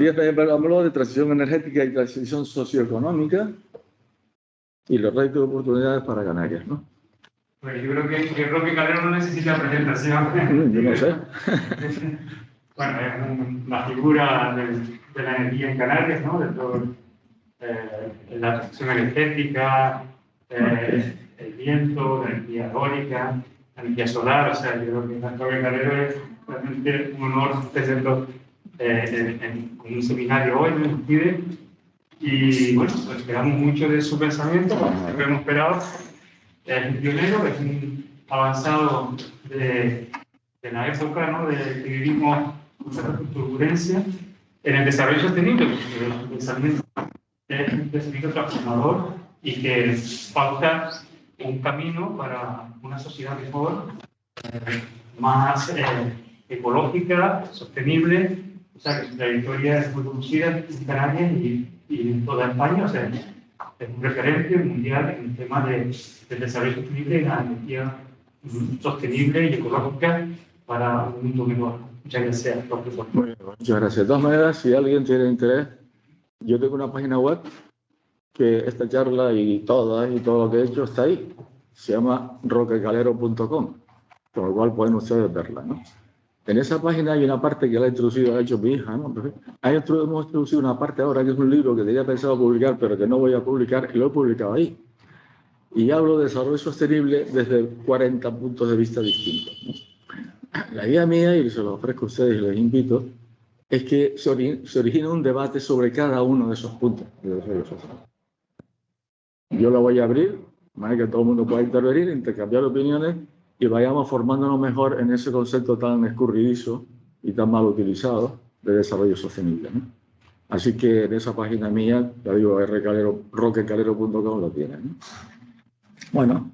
Matías también habló de transición energética y transición socioeconómica y los retos de oportunidades para Canarias, ¿no? Pues yo creo que Calero no necesita presentación. Yo no sé. Bueno, es una figura de la energía en Canarias, ¿no? De todo la transición energética, el viento, la energía eólica, la energía solar. O sea, yo creo que Calero es realmente un honor tenerlo en un seminario hoy en el CIDE. Y bueno, pues esperamos mucho de su pensamiento, siempre hemos esperado. Es un pionero, es un avanzado de la época, ¿no? De que vivimos con turbulencia en el desarrollo sostenible, porque el pensamiento es un pensamiento transformador y que pauta un camino para una sociedad mejor, más ecológica, sostenible. O sea, que su trayectoria es muy conocida en Canarias y en toda España. O sea, es un referente mundial en el tema del desarrollo sostenible y la energía sostenible y ecológica para un mundo mejor. Muchas gracias, profesor. Muy bien, muchas gracias. De todas maneras, si alguien tiene interés, yo tengo una página web que esta charla y todo lo que he hecho está ahí. Se llama roquecalero.com, con lo cual pueden ustedes verla, ¿no? En esa página hay una parte que la ha hecho mi hija, ¿no? Ahí hemos introducido una parte ahora que es un libro que tenía pensado publicar, pero que no voy a publicar, y lo he publicado ahí. Y hablo de desarrollo sostenible desde 40 puntos de vista distintos, ¿no? La idea mía, y se lo ofrezco a ustedes y les invito, es que se origine un debate sobre cada uno de esos puntos de desarrollo sostenible. Yo lo voy a abrir, de manera que todo el mundo pueda intervenir, intercambiar opiniones y vayamos formándonos mejor en ese concepto tan escurridizo y tan mal utilizado de desarrollo sostenible, ¿no? Así que en esa página mía, ya digo, roquecalero.com lo tienen, ¿no? Bueno,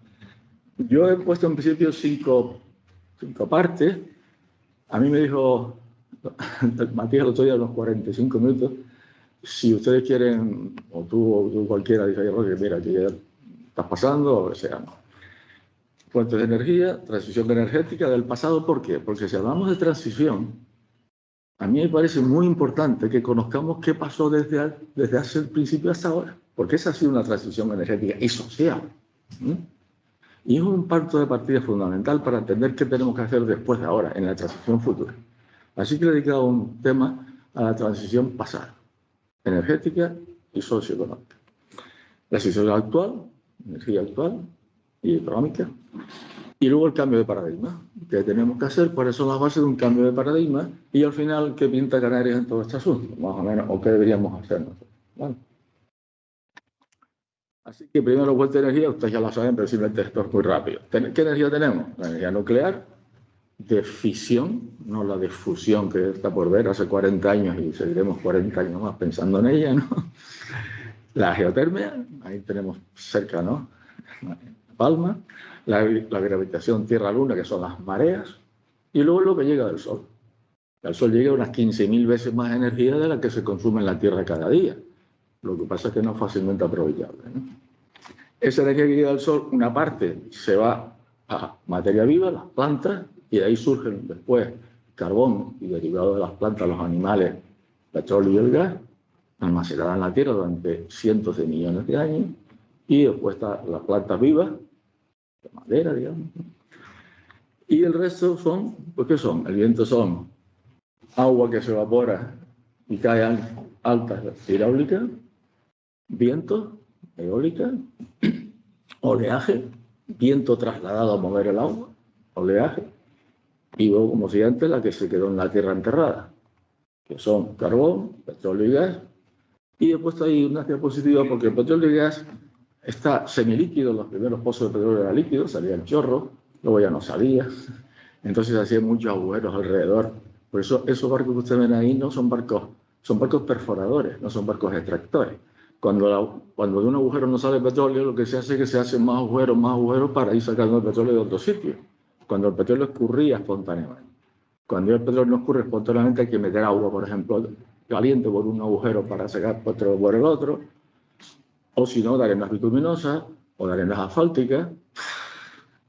yo he puesto en principio cinco partes. A mí me dijo Matías el otro día, unos 45 minutos, si ustedes quieren, o tú cualquiera, dice, Roque, mira, que ya estás pasando, o sea, fuentes de energía, transición energética del pasado. ¿Por qué? Porque si hablamos de transición, a mí me parece muy importante que conozcamos qué pasó desde hace el principio hasta ahora, porque esa ha sido una transición energética y social. Y es un punto de partida fundamental para entender qué tenemos que hacer después de ahora, en la transición futura. Así que he dedicado un tema a la transición pasada, energética y socioeconómica. La situación actual, energía actual y económica, y luego el cambio de paradigma. ¿Qué tenemos que hacer? ¿Cuáles son las bases de un cambio de paradigma? Y al final, ¿qué pinta Canarias en todo este asunto? Más o menos, o qué deberíamos hacer nosotros. ¿Vale? Así que primero, vuelta de energía, ustedes ya lo saben, pero simplemente esto es muy rápido. ¿Qué energía tenemos? La energía nuclear, de fisión, no la de fusión que está por ver hace 40 años y seguiremos 40 años más pensando en ella, ¿no? La geotermia, ahí tenemos cerca, ¿no? Palma, la gravitación Tierra-Luna, que son las mareas, y luego lo que llega del Sol. Al Sol llega unas 15.000 veces más energía de la que se consume en la Tierra cada día. Lo que pasa es que no es fácilmente aprovechable, ¿no? Esa energía que llega del Sol, una parte se va a materia viva, las plantas, y de ahí surgen después carbón y derivados de las plantas, los animales, petróleo y el gas, almacenada en la Tierra durante cientos de millones de años, y después están las plantas vivas, de madera, digamos. Y el resto son, pues ¿qué son? El viento son agua que se evapora y cae a altas hidráulicas, viento, eólica, oleaje, viento trasladado a mover el agua, oleaje, y luego, como siguiente, la que se quedó en la tierra enterrada, que son carbón, petróleo y gas. Y he puesto ahí una diapositiva porque el petróleo y gas está semilíquido. Los primeros pozos de petróleo eran líquidos, salía el chorro, luego ya no salía. Entonces hacían muchos agujeros alrededor. Por eso esos barcos que ustedes ven ahí no son barcos perforadores, no son barcos extractores. Cuando de un agujero no sale petróleo, lo que se hace es que se hacen más agujeros para ir sacando el petróleo de otro sitio. Cuando el petróleo escurría espontáneamente. Cuando el petróleo no escurre espontáneamente hay que meter agua, por ejemplo, caliente por un agujero para sacar petróleo por el otro, o si no, de arenas bituminosas o de arenas asfálticas,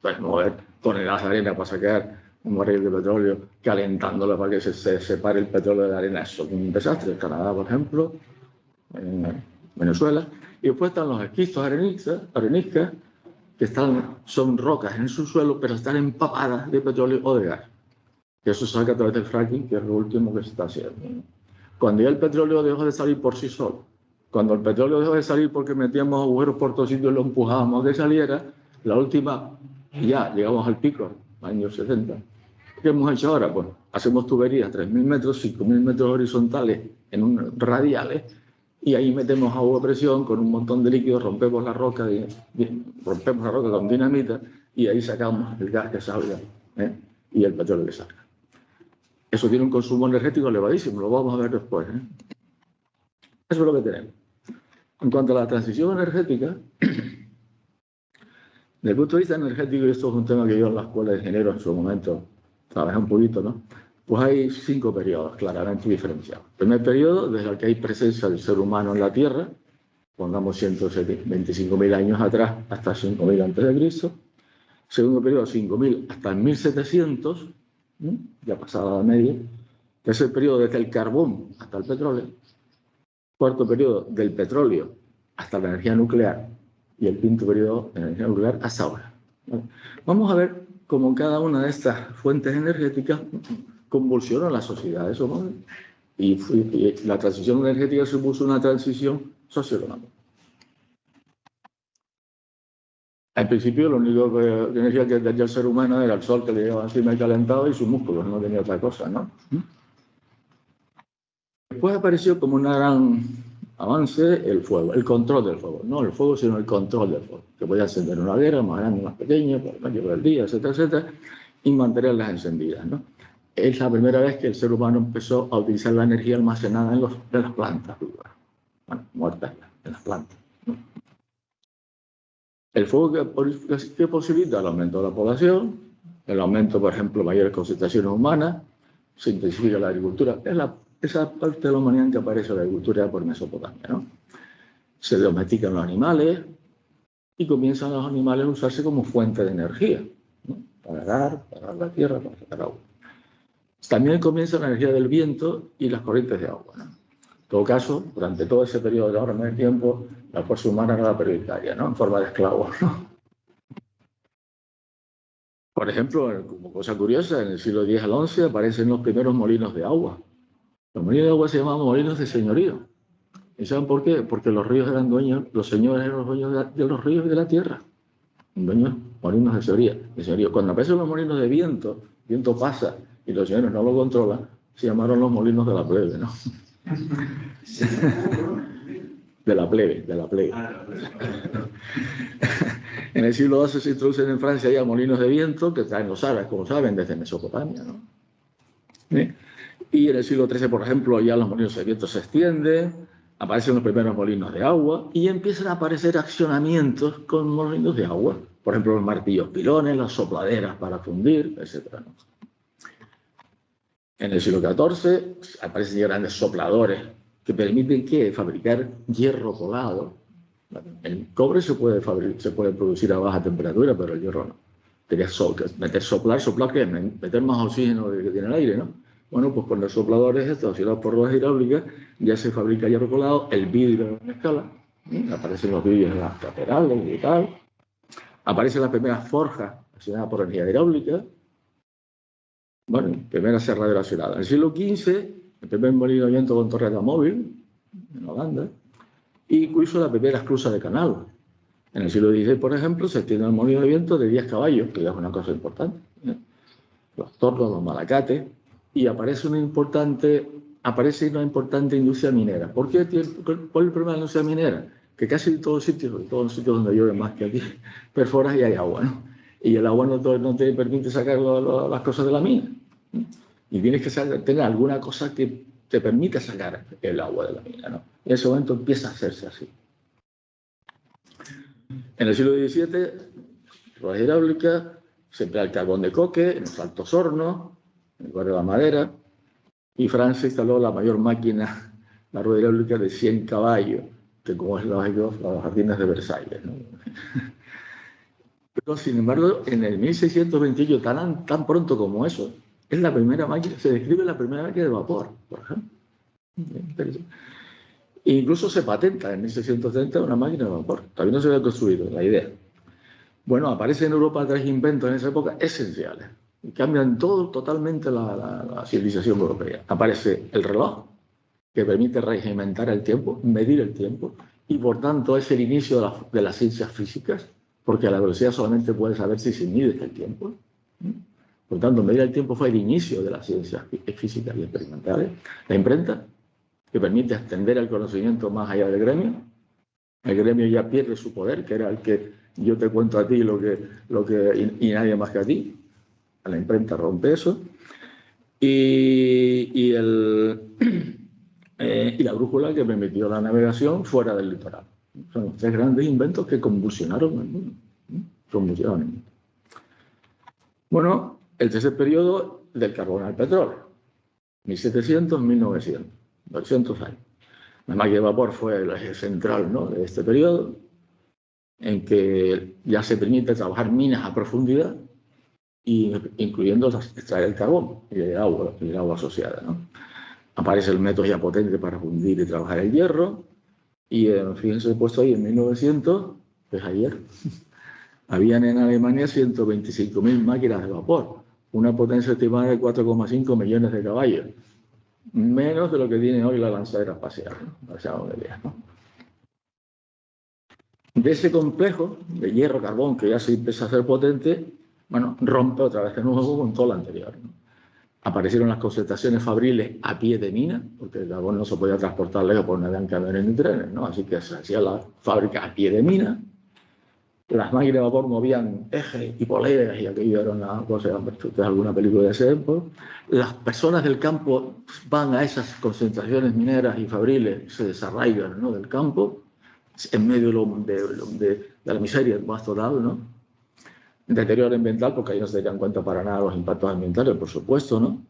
pues mover toneladas de arena para sacar un barril de petróleo, calentándolo para que se separe el petróleo de la arena. Eso es un desastre. En Canadá, por ejemplo, en Venezuela. Y después están los esquistos areniscas, que son rocas en su suelo, pero están empapadas de petróleo o de gas. Y eso se saca a través del fracking, que es lo último que se está haciendo. Cuando ya el petróleo dejó de salir por sí solo, cuando el petróleo dejó de salir porque metíamos agujeros por todos sitios y lo empujábamos a que saliera, la última, ya llegamos al pico, años 70. ¿Qué hemos hecho ahora? Pues hacemos tuberías 3.000 metros, 5.000 metros horizontales en radiales, y ahí metemos agua a presión con un montón de líquidos, rompemos la roca con dinamita y ahí sacamos el gas que salga y el petróleo que salga. Eso tiene un consumo energético elevadísimo, lo vamos a ver después. Eso es lo que tenemos. En cuanto a la transición energética, desde el punto de vista energético, y esto es un tema que yo en la escuela de ingenieros en su momento trabajé un poquito, ¿no? Pues hay 5 periodos claramente diferenciados. El primer periodo, desde el que hay presencia del ser humano en la Tierra, pongamos 125.000 años atrás hasta 5.000 antes de Cristo. Segundo periodo, 5.000 hasta 1.700, ya pasada la media. Tercer periodo, desde el carbón hasta el petróleo. Cuarto periodo, del petróleo hasta la energía nuclear. Y el quinto periodo, de la energía nuclear hasta ahora. Vamos a ver cómo cada una de estas fuentes energéticas convulsionó la sociedad. Eso, ¿no? Y la transición energética supuso una transición socioeconómica. Al principio, lo único de energía que tenía el ser humano era el sol que le llevaba encima y calentado y sus músculos, no tenía otra cosa, ¿no? Después apareció como un gran avance el fuego, el control del fuego. No el fuego, sino el control del fuego. Que podía encender una hoguera más grande, más pequeña, por el medio del día, etcétera, etcétera, y mantenerlas encendidas, ¿no? Es la primera vez que el ser humano empezó a utilizar la energía almacenada en las plantas, bueno, muertas en las plantas, ¿no? El fuego que posibilita el aumento de la población, el aumento, por ejemplo, de mayores concentraciones humanas, se intensifica la agricultura. Es esa parte de la humanidad en que aparece la agricultura por Mesopotamia, ¿no? Se domestican los animales y comienzan los animales a usarse como fuente de energía, ¿no? Para arar la tierra, para sacar agua. También comienza la energía del viento y las corrientes de agua, ¿no? En todo caso, durante todo ese periodo de ahorro de tiempo, la fuerza humana era la prioritaria, ¿no? En forma de esclavos, ¿no? Por ejemplo, como cosa curiosa, en el siglo X al XI aparecen los primeros molinos de agua. Los molinos de agua se llamaban molinos de señorío. ¿Y saben por qué? Porque los ríos eran dueños, los señores eran los dueños de los ríos y de la tierra. Dueños, molinos de señorío. Cuando aparecen los molinos de viento, el viento pasa y los señores no lo controlan, se llamaron los molinos de la plebe, ¿no? De la plebe. En el siglo XII se introducen en Francia ya molinos de viento que traen los árabes, como saben, desde Mesopotamia, ¿no? ¿Sí? Y en el siglo XIII, por ejemplo, ya los molinos de viento se extienden, aparecen los primeros molinos de agua y empiezan a aparecer accionamientos con molinos de agua. Por ejemplo, los martillos pilones, las sopladeras para fundir, etc., ¿no? En el siglo XIV aparecen ya grandes sopladores que permiten fabricar hierro colado. El cobre se puede producir a baja temperatura, pero el hierro no. Tenías soplar, que es meter más oxígeno del que tiene el aire, ¿no? Bueno, pues con los sopladores estos, auxiliados por ruedas hidráulicas, ya se fabrica hierro colado, el vidrio a gran escala, aparecen los vidrios en las laterales y tal, aparecen las primeras forjas accionadas por energía hidráulica, bueno, primera cerradura accionada. En el siglo XV, el primer molino de viento con torreta móvil, en Holanda, y hizo la primera esclusa de canal. En el siglo XVI, por ejemplo, se extiende el molino de viento de 10 caballos, que ya es una cosa importante, los tornos, los malacates, y aparece una importante industria minera. ¿Por qué? ¿Cuál es el problema de la industria minera? Que casi en todos los sitios donde llueve más que aquí, perforas y hay agua, ¿no? Y el agua no te permite sacar las cosas de la mina. Y tienes que tener alguna cosa que te permita sacar el agua de la mina, ¿no? Y en ese momento empieza a hacerse así. En el siglo XVII, ruedas hidráulicas, se emplea el carbón de coque en los altos hornos, en el barrio de la madera, y Francia instaló la mayor máquina, la rueda hidráulica de 100 caballos, que como es lógico, los jardines de Versalles, ¿no? Pero, sin embargo, en el 1628, tan pronto como eso, es la primera máquina, se describe la primera máquina de vapor, por ejemplo. E incluso se patenta en 1630 una máquina de vapor. Todavía no se había construido la idea. Bueno, aparecen en Europa 3 inventos en esa época esenciales. Y cambian totalmente la civilización europea. Aparece el reloj, que permite regimentar el tiempo, medir el tiempo, y por tanto es el inicio de las ciencias físicas, porque a la velocidad solamente puede saber si se mide el tiempo. Por tanto, medir el tiempo fue el inicio de las ciencias físicas y experimentales. La imprenta, que permite extender el conocimiento más allá del gremio. El gremio ya pierde su poder, que era el que yo te cuento a ti y nadie más que a ti. La imprenta rompe eso. Y la brújula, que permitió la navegación fuera del litoral. Son los 3 grandes inventos que convulsionaron el mundo. Convulsionaron el mundo. Bueno, el tercer periodo del carbón al petróleo. 1700-1900. 200 años. La máquina de vapor fue el eje central, ¿no?, de este periodo, en que ya se permite trabajar minas a profundidad, incluyendo extraer el carbón y el agua asociada, ¿no? Aparece el método ya potente para fundir y trabajar el hierro. Y fíjense, he puesto ahí en 1900, pues ayer, habían en Alemania 125.000 máquinas de vapor, una potencia estimada de 4,5 millones de caballos, menos de lo que tiene hoy la lanzadera espacial, ¿no? De ese complejo de hierro-carbón, que ya se empieza a hacer potente, bueno, rompe otra vez de nuevo con todo lo anterior, ¿no? Aparecieron las concentraciones fabriles a pie de mina, porque el carbón no se podía transportar lejos porque no habían camiones ni trenes, ¿no? Así que se hacía la fábrica a pie de mina. Las máquinas de vapor movían ejes y poleas, y aquello era una cosa, de alguna película de ese tiempo. Las personas del campo van a esas concentraciones mineras y fabriles, se desarraigan, ¿no?, del campo, en medio de la miseria más total, ¿no? Deterioro ambiental, porque ahí no se darían cuenta para nada los impactos ambientales, por supuesto, ¿no?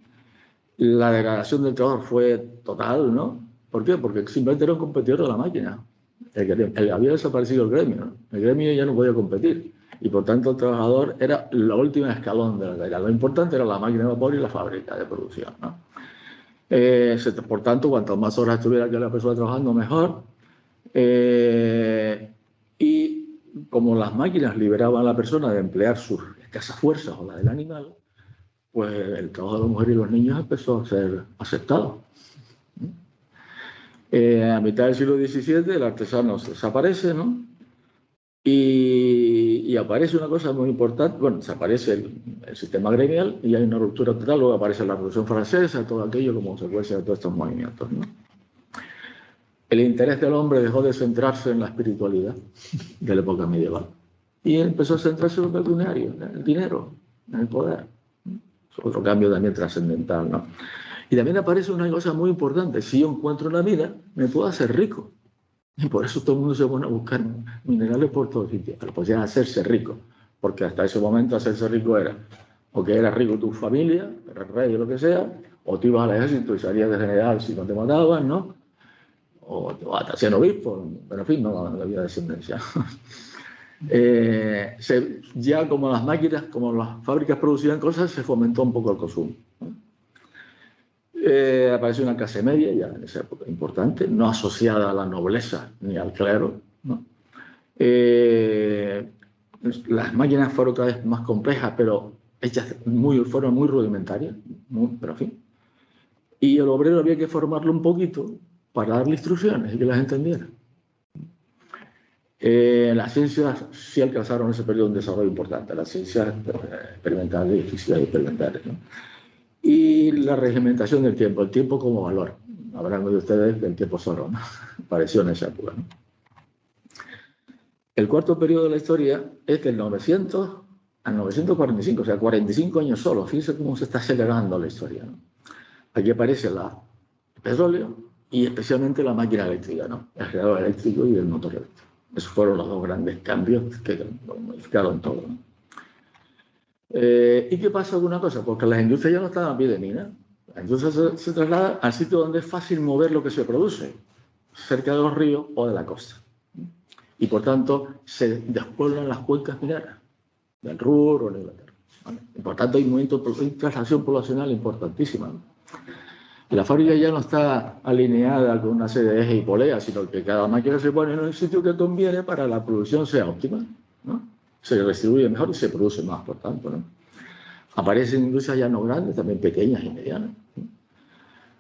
La degradación del trabajo fue total, ¿no? ¿Por qué? Porque simplemente era un competidor de la máquina. Había desaparecido el gremio, ¿no? El gremio ya no podía competir. Y por tanto el trabajador era la última escalón de la cadena. Lo importante era la máquina de vapor y la fábrica de producción, ¿no? Por tanto, cuanto más horas estuviera que la persona trabajando, mejor. Y como las máquinas liberaban a la persona de emplear sus escasas fuerzas o la del animal, pues el trabajo de la mujer y los niños empezó a ser aceptado. A mitad del siglo XVII el artesano desaparece, ¿no? Y aparece una cosa muy importante. Bueno, desaparece el sistema gremial y hay una ruptura total. Luego aparece la Revolución Francesa, todo aquello como consecuencia de todos estos movimientos, ¿no? El interés del hombre dejó de centrarse en la espiritualidad de la época medieval y empezó a centrarse en lo pecuniario, en el dinero, en el poder. Es otro cambio también trascendental, ¿no? Y también aparece una cosa muy importante: si yo encuentro una mina, me puedo hacer rico. Y por eso todo el mundo se pone a buscar minerales por todos sitios, pero podían hacerse rico, porque hasta ese momento hacerse rico era o que eras rico tu familia, eras rey o lo que sea, o te ibas al ejército y salías de general si no te mataban, ¿no? O hasta ser obispo, pero en fin, no había descendencia. Ya como las máquinas, como las fábricas producían cosas, se fomentó un poco el consumo, ¿no? Apareció una clase media ya en esa época importante, no asociada a la nobleza ni al clero, ¿no? Las máquinas fueron cada vez más complejas, pero hechas fueron muy rudimentarias, pero en fin. Y el obrero había que formarlo un poquito para darle instrucciones y que las entendiera. Las ciencias sí alcanzaron en ese periodo un desarrollo importante, las ciencias experimentales y físicas experimentales, ¿no? Y la regimentación del tiempo, el tiempo como valor. Habrán oído ustedes del tiempo solo, ¿no? Apareció en esa época, ¿no? El cuarto periodo de la historia es del 900 al 945, o sea, 45 años solo. Fíjense cómo se está acelerando la historia, ¿no? Aquí aparece el petróleo y especialmente la máquina eléctrica, ¿no? El generador eléctrico y el motor eléctrico. Esos fueron los dos grandes cambios que modificaron todo, ¿no? ¿Y qué pasa con una cosa? Porque las industrias ya no estaban a pie de mina. La industria se traslada al sitio donde es fácil mover lo que se produce, cerca de los ríos o de la costa. Y por tanto se despueblan las cuencas mineras. del Ruhr o en Inglaterra. ¿Vale? Y por tanto, hay traslación poblacional importantísima, ¿no? Y la fábrica ya no está alineada con una serie de ejes y poleas, sino que cada máquina se pone en un sitio que conviene para que la producción sea óptima, ¿no? Se distribuye mejor y se produce más, por tanto, ¿no? Aparecen industrias ya no grandes, también pequeñas y medianas, ¿no?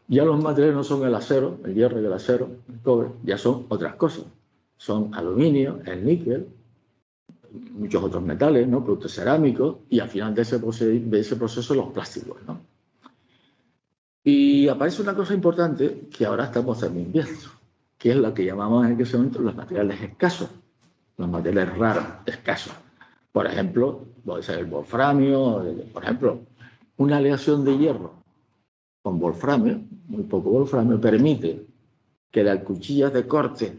Ya los materiales no son el acero, el hierro y el acero, el cobre, ya son otras cosas. Son aluminio, el níquel, muchos otros metales, ¿no? Productos cerámicos, y al final de ese proceso los plásticos, ¿no? Y aparece una cosa importante que ahora estamos también viendo, que es lo que llamamos en ese momento los materiales escasos, los materiales raros, escasos. Por ejemplo, puede ser el wolframio, por ejemplo, una aleación de hierro con wolframio, muy poco wolframio, permite que las cuchillas de corte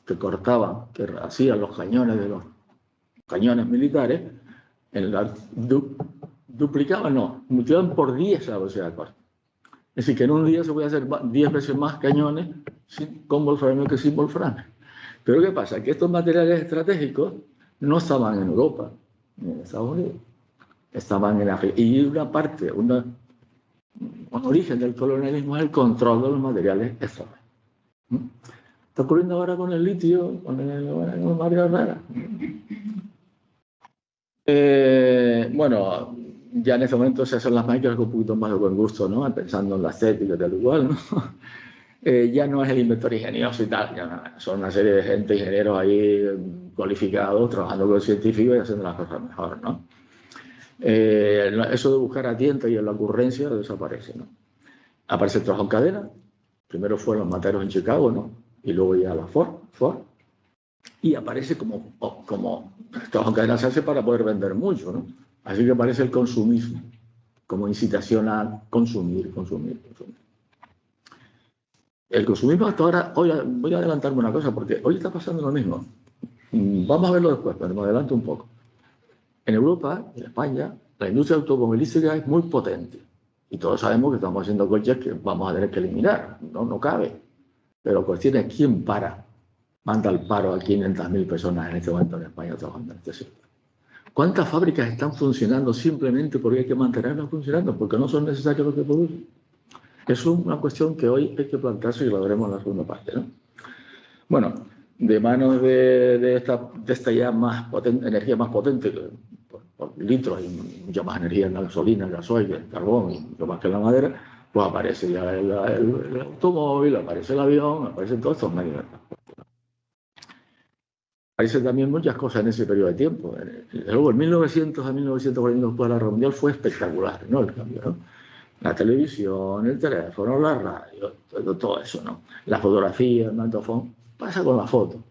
que cortaban, que hacían los cañones de los cañones militares, multiplicaban por 10 la velocidad de corte. Es decir, que en un día se puede hacer 10 veces más cañones con wolframio que sin wolframio. Pero ¿qué pasa? Que estos materiales estratégicos no estaban en Europa, ni en Estados Unidos, estaban en África. Y una parte, un origen del colonialismo es el control de los materiales estratégicos. Está ocurriendo ahora con el litio, con los materiales raros. Bueno, ya en ese momento se hacen las máquinas con un poquito más de buen gusto, ¿no? Pensando en la estética y tal igual, ¿no? Ya no es el inventor ingenioso y tal, ya no, son una serie de gente, ingenieros ahí cualificados, trabajando con científicos y haciendo las cosas mejor, ¿no? Eso de buscar a tienta y en la ocurrencia desaparece, ¿no? Aparece el trabajo en cadena, primero fueron los materos en Chicago, ¿no? Y luego ya la Ford, y aparece como trabajo en cadena se hace para poder vender mucho, ¿no? Así que aparece el consumismo, como incitación a consumir. El consumismo hasta ahora, hoy voy a adelantarme una cosa, porque hoy está pasando lo mismo. Vamos a verlo después, pero me adelanto un poco. En Europa, en España, la industria automovilística es muy potente. Y todos sabemos que estamos haciendo coches que vamos a tener que eliminar, no cabe. Pero la cuestión es quién manda al paro a 500.000 personas en este momento en España trabajando en este sector. ¿Cuántas fábricas están funcionando simplemente porque hay que mantenerlas funcionando? Porque no son necesarios los que producen. Es una cuestión que hoy hay que plantearse y lo veremos en la segunda parte, ¿no? Bueno, de manos de esta ya más potente, energía más potente, por litros y mucha más energía en la gasolina, el gasoil, el carbón y mucho más que en la madera, pues aparece ya el automóvil, aparece el avión, aparecen todos estos medios de transporte. Aparecen también muchas cosas en ese periodo de tiempo. Luego, en 1900 a 1942, después de la Guerra Mundial, fue espectacular, ¿no? El cambio, ¿no? La televisión, el teléfono, la radio, todo eso, ¿no? La fotografía, el magnetofón, pasa con la foto.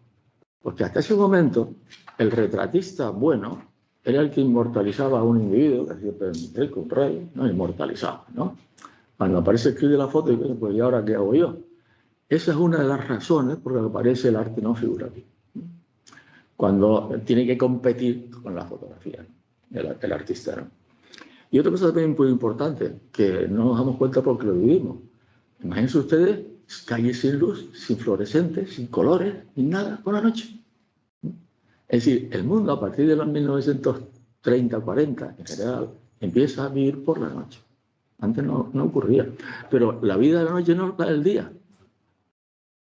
Porque hasta ese momento, el retratista bueno era el que inmortalizaba a un individuo, que siempre es rico, un rey, ¿no? Inmortalizaba, ¿no? Cuando aparece el clic de la foto, y pues, ¿y ahora qué hago yo? Esa es una de las razones por las que aparece el arte no figurativo. Cuando tiene que competir con la fotografía, ¿no? el artista, ¿no? Y otra cosa también muy importante, que no nos damos cuenta porque lo vivimos. Imagínense ustedes calles sin luz, sin fluorescentes, sin colores, sin nada, por la noche. Es decir, el mundo a partir de los 1930, 40, en general, empieza a vivir por la noche. Antes no ocurría. Pero la vida de la noche no es la del día.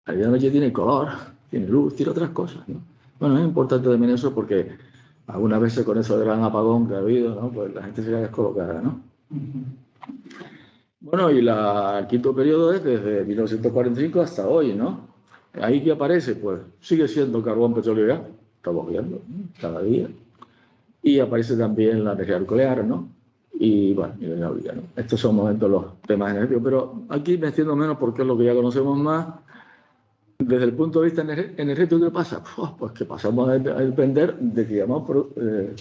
La vida de la noche tiene color, tiene luz, tiene otras cosas, ¿no? Bueno, es importante también eso porque algunas veces con eso del gran apagón que ha habido, ¿no? Pues la gente se queda descolocada, ¿no? Bueno, y el quinto periodo es desde 1945 hasta hoy, ¿no? Ahí que aparece, pues sigue siendo carbón, petróleo y gas, estamos viendo, ¿no? Cada día. Y aparece también la energía nuclear, ¿no? Y bueno, y la vida, ¿no? Estos son momentos los temas energéticos, pero aquí me extiendo menos porque es lo que ya conocemos más. Desde el punto de vista energético, ¿qué pasa? Pues que pasamos a depender de que llamamos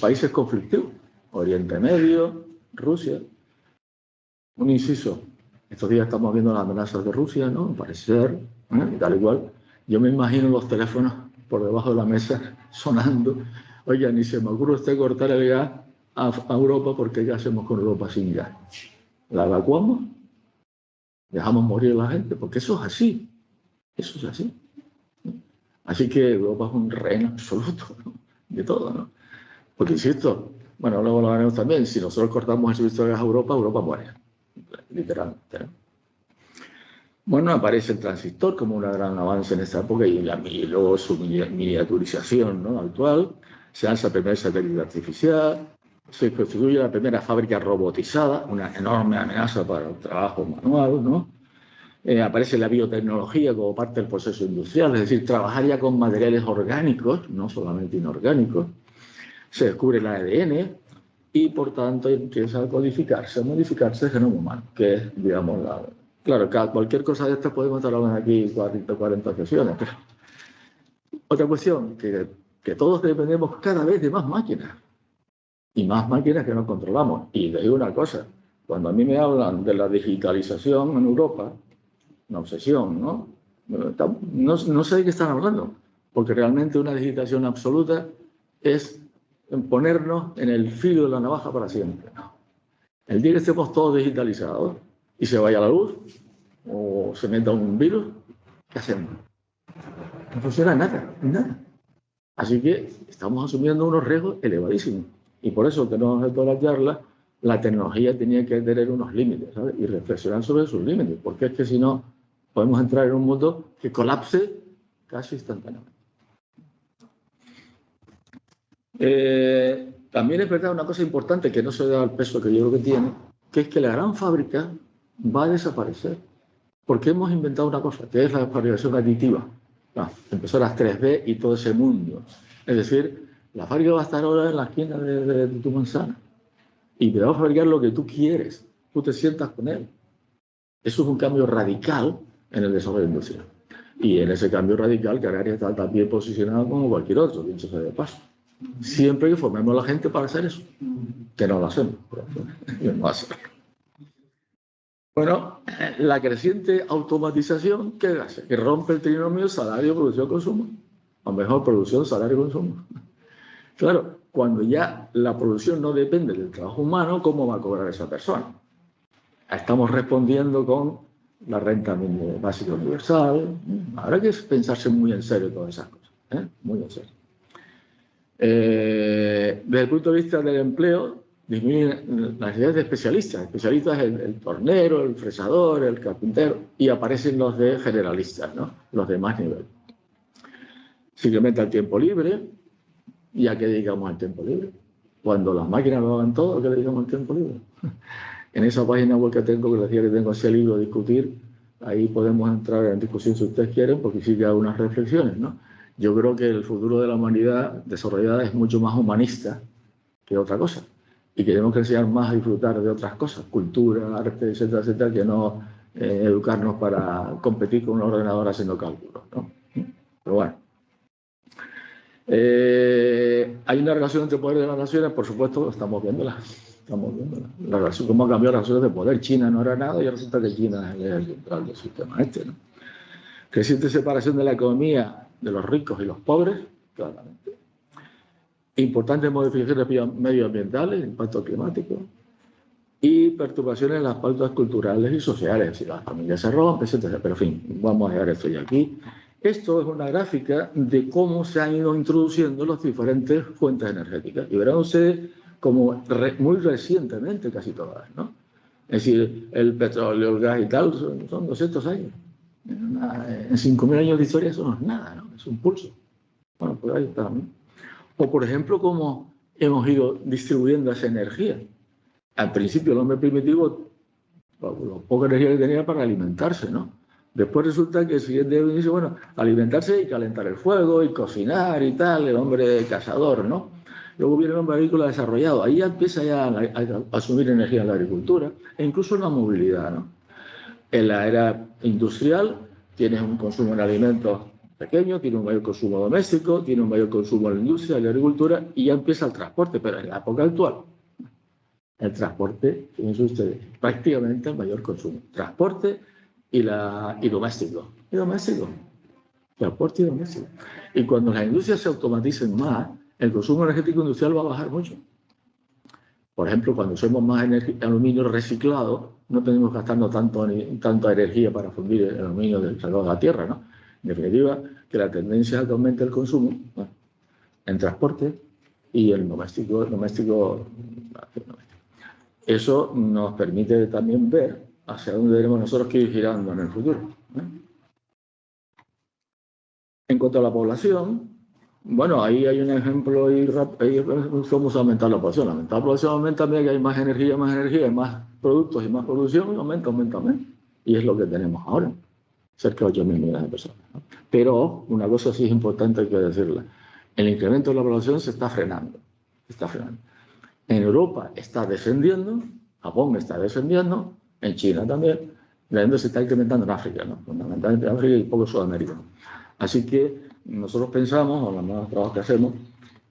países conflictivos. Oriente Medio, Rusia. Un inciso. Estos días estamos viendo las amenazas de Rusia, ¿no? Parece ser, ¿eh? Tal igual. Yo me imagino los teléfonos por debajo de la mesa sonando. Oye, ni se me ocurre usted cortar el gas a Europa porque ¿qué hacemos con Europa sin gas? ¿La evacuamos? ¿Dejamos morir a la gente? Porque eso es así. Eso es así. Así que Europa es un rehén absoluto, ¿no? De todo, ¿no? Porque, insisto, Bueno, luego lo veremos también. Si nosotros cortamos el suministro de gas a Europa, Europa muere, literalmente, ¿no? Bueno, aparece el transistor como un gran avance en esta época y luego su miniaturización, ¿no?, actual. Se lanza el primer satélite artificial, se constituye la primera fábrica robotizada, una enorme amenaza para el trabajo manual, ¿no? Aparece la biotecnología como parte del proceso industrial, es decir, trabajar ya con materiales orgánicos, no solamente inorgánicos. Se descubre el ADN y, por tanto, empieza a codificarse, a modificarse el genoma humano, que es, digamos, claro, cualquier cosa de esta podemos estar hablando aquí 40 sesiones. Pero otra cuestión, que todos dependemos cada vez de más máquinas y más máquinas que no controlamos. Y les digo una cosa, cuando a mí me hablan de la digitalización en Europa, una obsesión, ¿no? No sé de qué están hablando, porque realmente una digitalización absoluta es ponernos en el filo de la navaja para siempre, ¿no? El día que estemos todos digitalizados y se vaya la luz o se meta un virus, ¿qué hacemos? No funciona nada, nada. Así que estamos asumiendo unos riesgos elevadísimos. Y por eso tenemos en toda la charla, la tecnología tenía que tener unos límites, ¿sabes? Y reflexionar sobre sus límites, porque es que si no, podemos entrar en un mundo que colapse casi instantáneamente. También es verdad una cosa importante que no se da el peso que yo creo que tiene, que es que la gran fábrica va a desaparecer, porque hemos inventado una cosa, que es la fabricación aditiva, impresoras 3D y todo ese mundo. Es decir, la fábrica va a estar ahora en la esquina de tu manzana y te va a fabricar lo que tú quieres, tú te sientas con él. Eso es un cambio radical en el desarrollo industrial. Y en ese cambio radical, Canarias está tan bien posicionado como cualquier otro, dicho sea de paso. Siempre que formemos a la gente para hacer eso, que no lo hacemos. Bueno, la creciente automatización, ¿qué hace? Que rompe el trinomio salario, producción, consumo. O mejor, producción, salario, consumo. Claro, cuando ya la producción no depende del trabajo humano, ¿cómo va a cobrar esa persona? Estamos respondiendo con la renta básica universal. Habrá que pensarse muy en serio todas esas cosas, ¿eh? Muy en serio. Desde el punto de vista del empleo, disminuyen las necesidades de especialistas. Especialistas el tornero, el fresador, el carpintero, y aparecen los de generalistas, ¿no? Los de más nivel. Se incrementa el tiempo libre. ¿Y a qué dedicamos el tiempo libre? Cuando las máquinas lo hagan todo, ¿a qué dedicamos el tiempo libre? En esa página web que tengo, que decía que tengo ese libro a discutir, ahí podemos entrar en discusión si ustedes quieren, porque sí que hay unas reflexiones, ¿no? Yo creo que el futuro de la humanidad desarrollada es mucho más humanista que otra cosa. Y que tenemos que enseñar más a disfrutar de otras cosas, cultura, arte, etcétera, etcétera, que no educarnos para competir con un ordenador haciendo cálculos, ¿no? Pero bueno. Hay una relación entre poder de las naciones, por supuesto, estamos viéndola. La relación, cómo ha cambiado las relaciones de poder. China no era nada y resulta que China es el central del sistema este, ¿no? Creciente separación de la economía de los ricos y los pobres, claramente. Importantes modificaciones medioambientales, impacto climático y perturbaciones en las pautas culturales y sociales. Si las familias se rompen, etc. Pero en fin, vamos a dejar esto ya aquí. Esto es una gráfica de cómo se han ido introduciendo las diferentes fuentes energéticas. Y verán ustedes como muy recientemente casi todas, ¿no? Es decir, el petróleo, el gas y tal son 200 años. En 5.000 años de historia eso no es nada, ¿no? Es un pulso. Bueno, pues ahí está, ¿no? O, por ejemplo, cómo hemos ido distribuyendo esa energía. Al principio el hombre primitivo, la poca energía que tenía para alimentarse, ¿no? Después resulta que el siguiente día dice, bueno, alimentarse y calentar el fuego y cocinar y tal, el hombre cazador, ¿no? Luego viene el hombre agrícola desarrollado. Ahí ya empieza ya a asumir energía en la agricultura e incluso en la movilidad, ¿no? En la era industrial tienes un consumo en alimentos pequeño, tiene un mayor consumo doméstico, tiene un mayor consumo en la industria, en la agricultura y ya empieza el transporte, pero en la época actual el transporte, fíjense ustedes, prácticamente el mayor consumo. Transporte y doméstico. Y doméstico. Transporte y doméstico. Y cuando las industrias se automaticen más, el consumo energético industrial va a bajar mucho. Por ejemplo, cuando usemos más aluminio reciclado, no tenemos que gastarnos tanta energía para fundir el aluminio sacado de la tierra, ¿no? En definitiva, que la tendencia es que aumente el consumo, bueno, en transporte y el doméstico. Eso nos permite también ver hacia dónde debemos nosotros que ir girando en el futuro. En cuanto a la población, bueno, ahí hay un ejemplo y cómo aumentar la población. Aumentar la población aumenta también que hay más energía, hay más productos y más producción, aumenta. Y es lo que tenemos ahora, cerca de 8.000 millones de personas, ¿no? Pero una cosa sí es importante que decirla. El incremento de la población se está frenando. En Europa está descendiendo, Japón está descendiendo, en China también, se está incrementando en África, ¿no? Fundamentalmente en África y poco Sudamérica. Así que nosotros pensamos, o los nuevos trabajos que hacemos,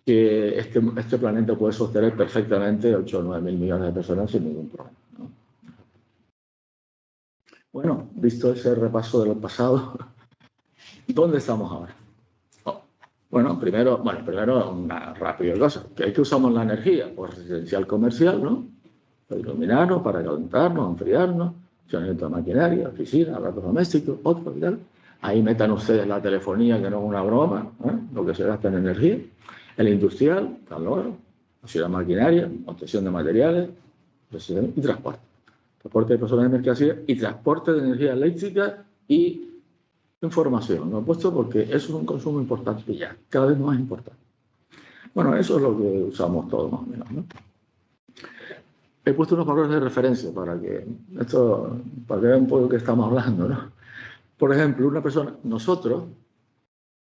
que este planeta puede sostener perfectamente 8 o 9.000 millones de personas sin ningún problema, ¿no? Bueno, visto ese repaso del pasado, ¿dónde estamos ahora? Bueno, primero una rápida cosa. ¿Qué usamos la energía? Pues residencial comercial, ¿no? Para iluminarnos, para calentarnos, enfriarnos, funcionamiento de maquinaria, oficina, aparatos domésticos, otros y tal. Ahí metan ustedes la telefonía, que no es una broma, ¿eh? Lo que se gasta en energía. El industrial, calor, la maquinaria, obtención de materiales y transporte. Transporte de personas y mercancías y transporte de energía eléctrica y información. Lo he puesto porque eso es un consumo importante ya, cada vez más importante. Bueno, eso es lo que usamos todos más o menos, ¿no? He puesto unos valores de referencia para que vean un poco de qué estamos hablando, ¿no? Por ejemplo, nosotros,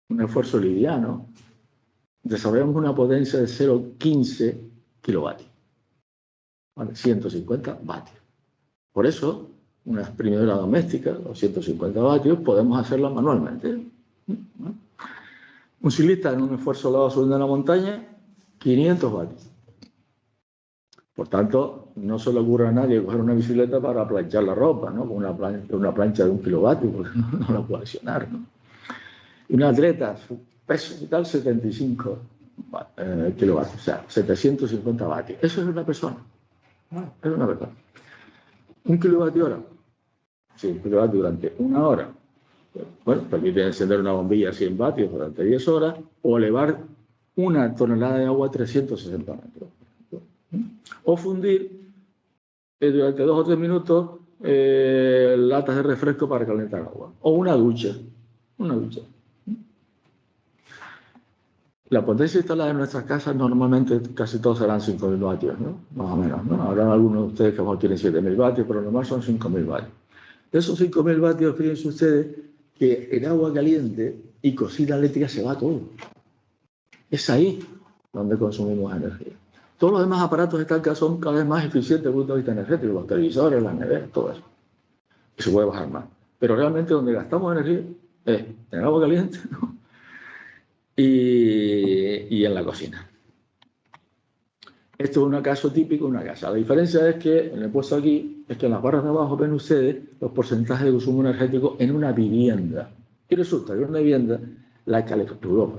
un esfuerzo liviano, desarrollamos una potencia de 0,15 kilovatios, ¿vale? 150 vatios. Por eso, una exprimidora doméstica, 250 vatios, podemos hacerla manualmente, ¿no? Un ciclista en un esfuerzo elevado subiendo la montaña, 500 vatios. Por tanto, no se le ocurre a nadie coger una bicicleta para planchar la ropa, ¿no? Con una plancha de 1 kilovatio, porque no la puede accionar, ¿no? Y un atleta, su peso y tal, 75 kilovatios, o sea, 750 vatios. Eso es una persona. Es una persona. 1 kilovatio hora. Sí, 1 kilovatio durante 1 hora. Bueno, permite encender una bombilla a 100 vatios durante 10 horas o elevar 1 tonelada de agua a 360 metros. O fundir durante 2 o 3 minutos latas de refresco para calentar agua. O una ducha. La potencia instalada en nuestras casas normalmente casi todos serán 5.000 vatios, ¿no? Más o menos, ¿no? Habrá algunos de ustedes que a lo mejor tienen 7.000 vatios, pero normal son 5.000 vatios. De esos 5.000 vatios, fíjense ustedes que en agua caliente y cocina eléctrica se va todo. Es ahí donde consumimos energía. Todos los demás aparatos son cada vez más eficientes desde el punto de vista energético, los televisores, las neveras, todo eso. Y se puede bajar más. Pero realmente donde gastamos energía es en el agua caliente, ¿no? y en la cocina. Esto es un caso típico de una casa. La diferencia es que, en el puesto aquí, es que en las barras de abajo ven ustedes los porcentajes de consumo energético en una vivienda. Y resulta que en una vivienda, la calefacción,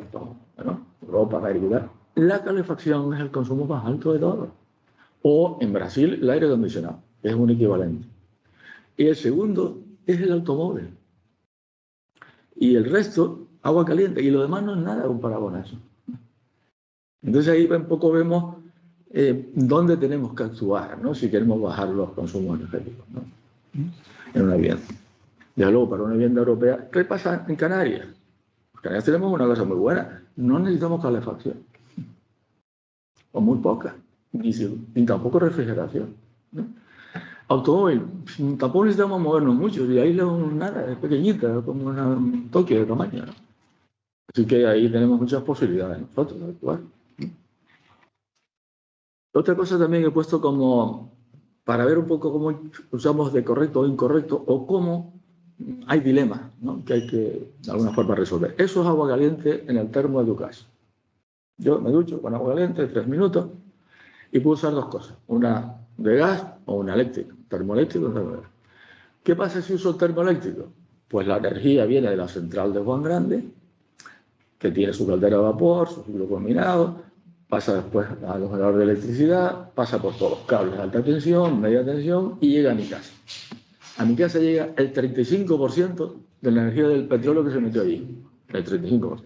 Europa, América, la calefacción es el consumo más alto de todos. O en Brasil, el aire acondicionado, que es un equivalente. Y el segundo es el automóvil. Y el resto, agua caliente. Y lo demás no es nada comparado con eso. Entonces ahí un poco vemos dónde tenemos que actuar, ¿no? Si queremos bajar los consumos energéticos, ¿no? En una vivienda. Desde luego, para una vivienda europea, ¿qué pasa en Canarias? En Canarias tenemos una cosa muy buena. No necesitamos calefacción. O muy poca. Ni tampoco refrigeración, ¿no? Automóvil, tampoco necesitamos movernos mucho. Y ahí nada, es pequeñita, como un Tokio de tamaño, ¿no? Así que ahí tenemos muchas posibilidades nosotros de actuar. Otra cosa también he puesto como para ver un poco cómo usamos de correcto o incorrecto o cómo hay dilemas, ¿no? Que hay que de alguna forma resolver. Eso es agua caliente en el termo de tu casa. Yo me ducho con agua caliente 3 minutos y puedo usar 2 cosas, una de gas o una eléctrica, termoeléctrico o termoeléctrico. ¿Qué pasa si uso el termoeléctrico? Pues la energía viene de la central de Juan Grande, que tiene su caldera de vapor, su ciclo combinado, pasa después a los generadores de electricidad, pasa por todos los cables de alta tensión, media tensión y llega a mi casa. A mi casa llega el 35% de la energía del petróleo que se metió allí. El 35%.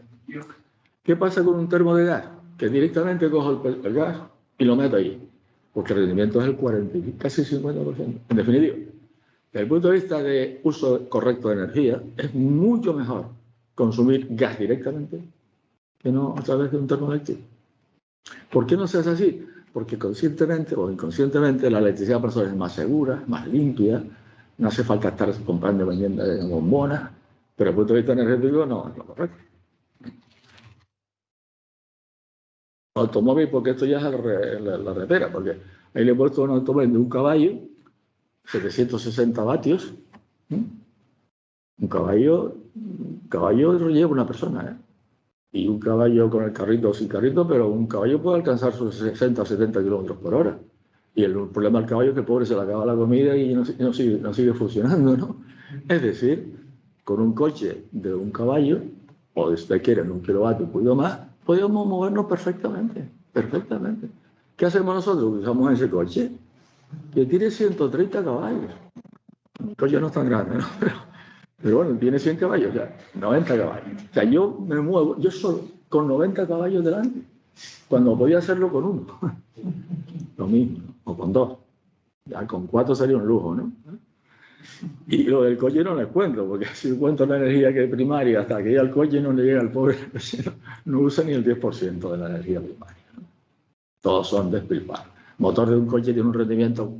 ¿Qué pasa con un termo de gas? que directamente cojo el gas y lo meto ahí, porque el rendimiento es el 40, casi 50%. En definitiva, desde el punto de vista de uso correcto de energía, es mucho mejor consumir gas directamente que no a través de un termoeléctrico. ¿Por qué no se hace así? Porque conscientemente o inconscientemente la electricidad para nosotros es más segura, más limpia, no hace falta estar comprando y vendiendo bombonas, pero desde el punto de vista energético no es lo correcto. Automóvil, porque esto ya es la repera, porque ahí le he puesto un automóvil de un caballo, 760 vatios. Un caballo lleva una persona, ¿eh? Y un caballo con el carrito o sin carrito, pero un caballo puede alcanzar sus 60 o 70 kilómetros por hora. Y el problema del caballo es que el pobre se le acaba la comida y no sigue funcionando, ¿no? Es decir, con un coche de un caballo, o si usted quiere, en un kilovatio, un poquito más, podemos movernos perfectamente, perfectamente. ¿Qué hacemos nosotros? Usamos ese coche que tiene 130 caballos. El coche no es tan grande, ¿no? Pero bueno, tiene 100 caballos, o sea, 90 caballos. O sea, yo me muevo, yo solo, con 90 caballos delante, cuando podía hacerlo con uno. Lo mismo, o con dos. Ya con 4 sería un lujo, ¿no? Y lo del coche no les cuento, porque si cuento la energía que es primaria, hasta que llega el coche no le llega al pobre vecino, no usa ni el 10% de la energía primaria, ¿no? Todos son despilfarros. Motor de un coche tiene un rendimiento,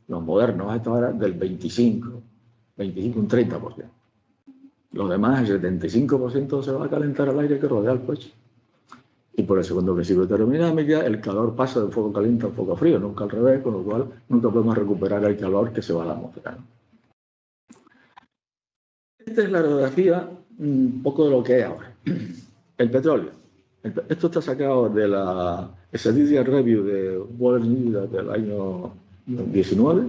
los modernos a esta hora, del 25, un 30%. Lo demás, el 75% se va a calentar al aire que rodea el coche. Y por el segundo principio de termodinámica, el calor pasa del fuego caliente al fuego frío, nunca al revés, con lo cual nunca podemos recuperar el calor que se va a la atmósfera. Esta es la radiografía un poco de lo que es ahora. El petróleo. Esto está sacado de la Statistical Review de World News del año 19.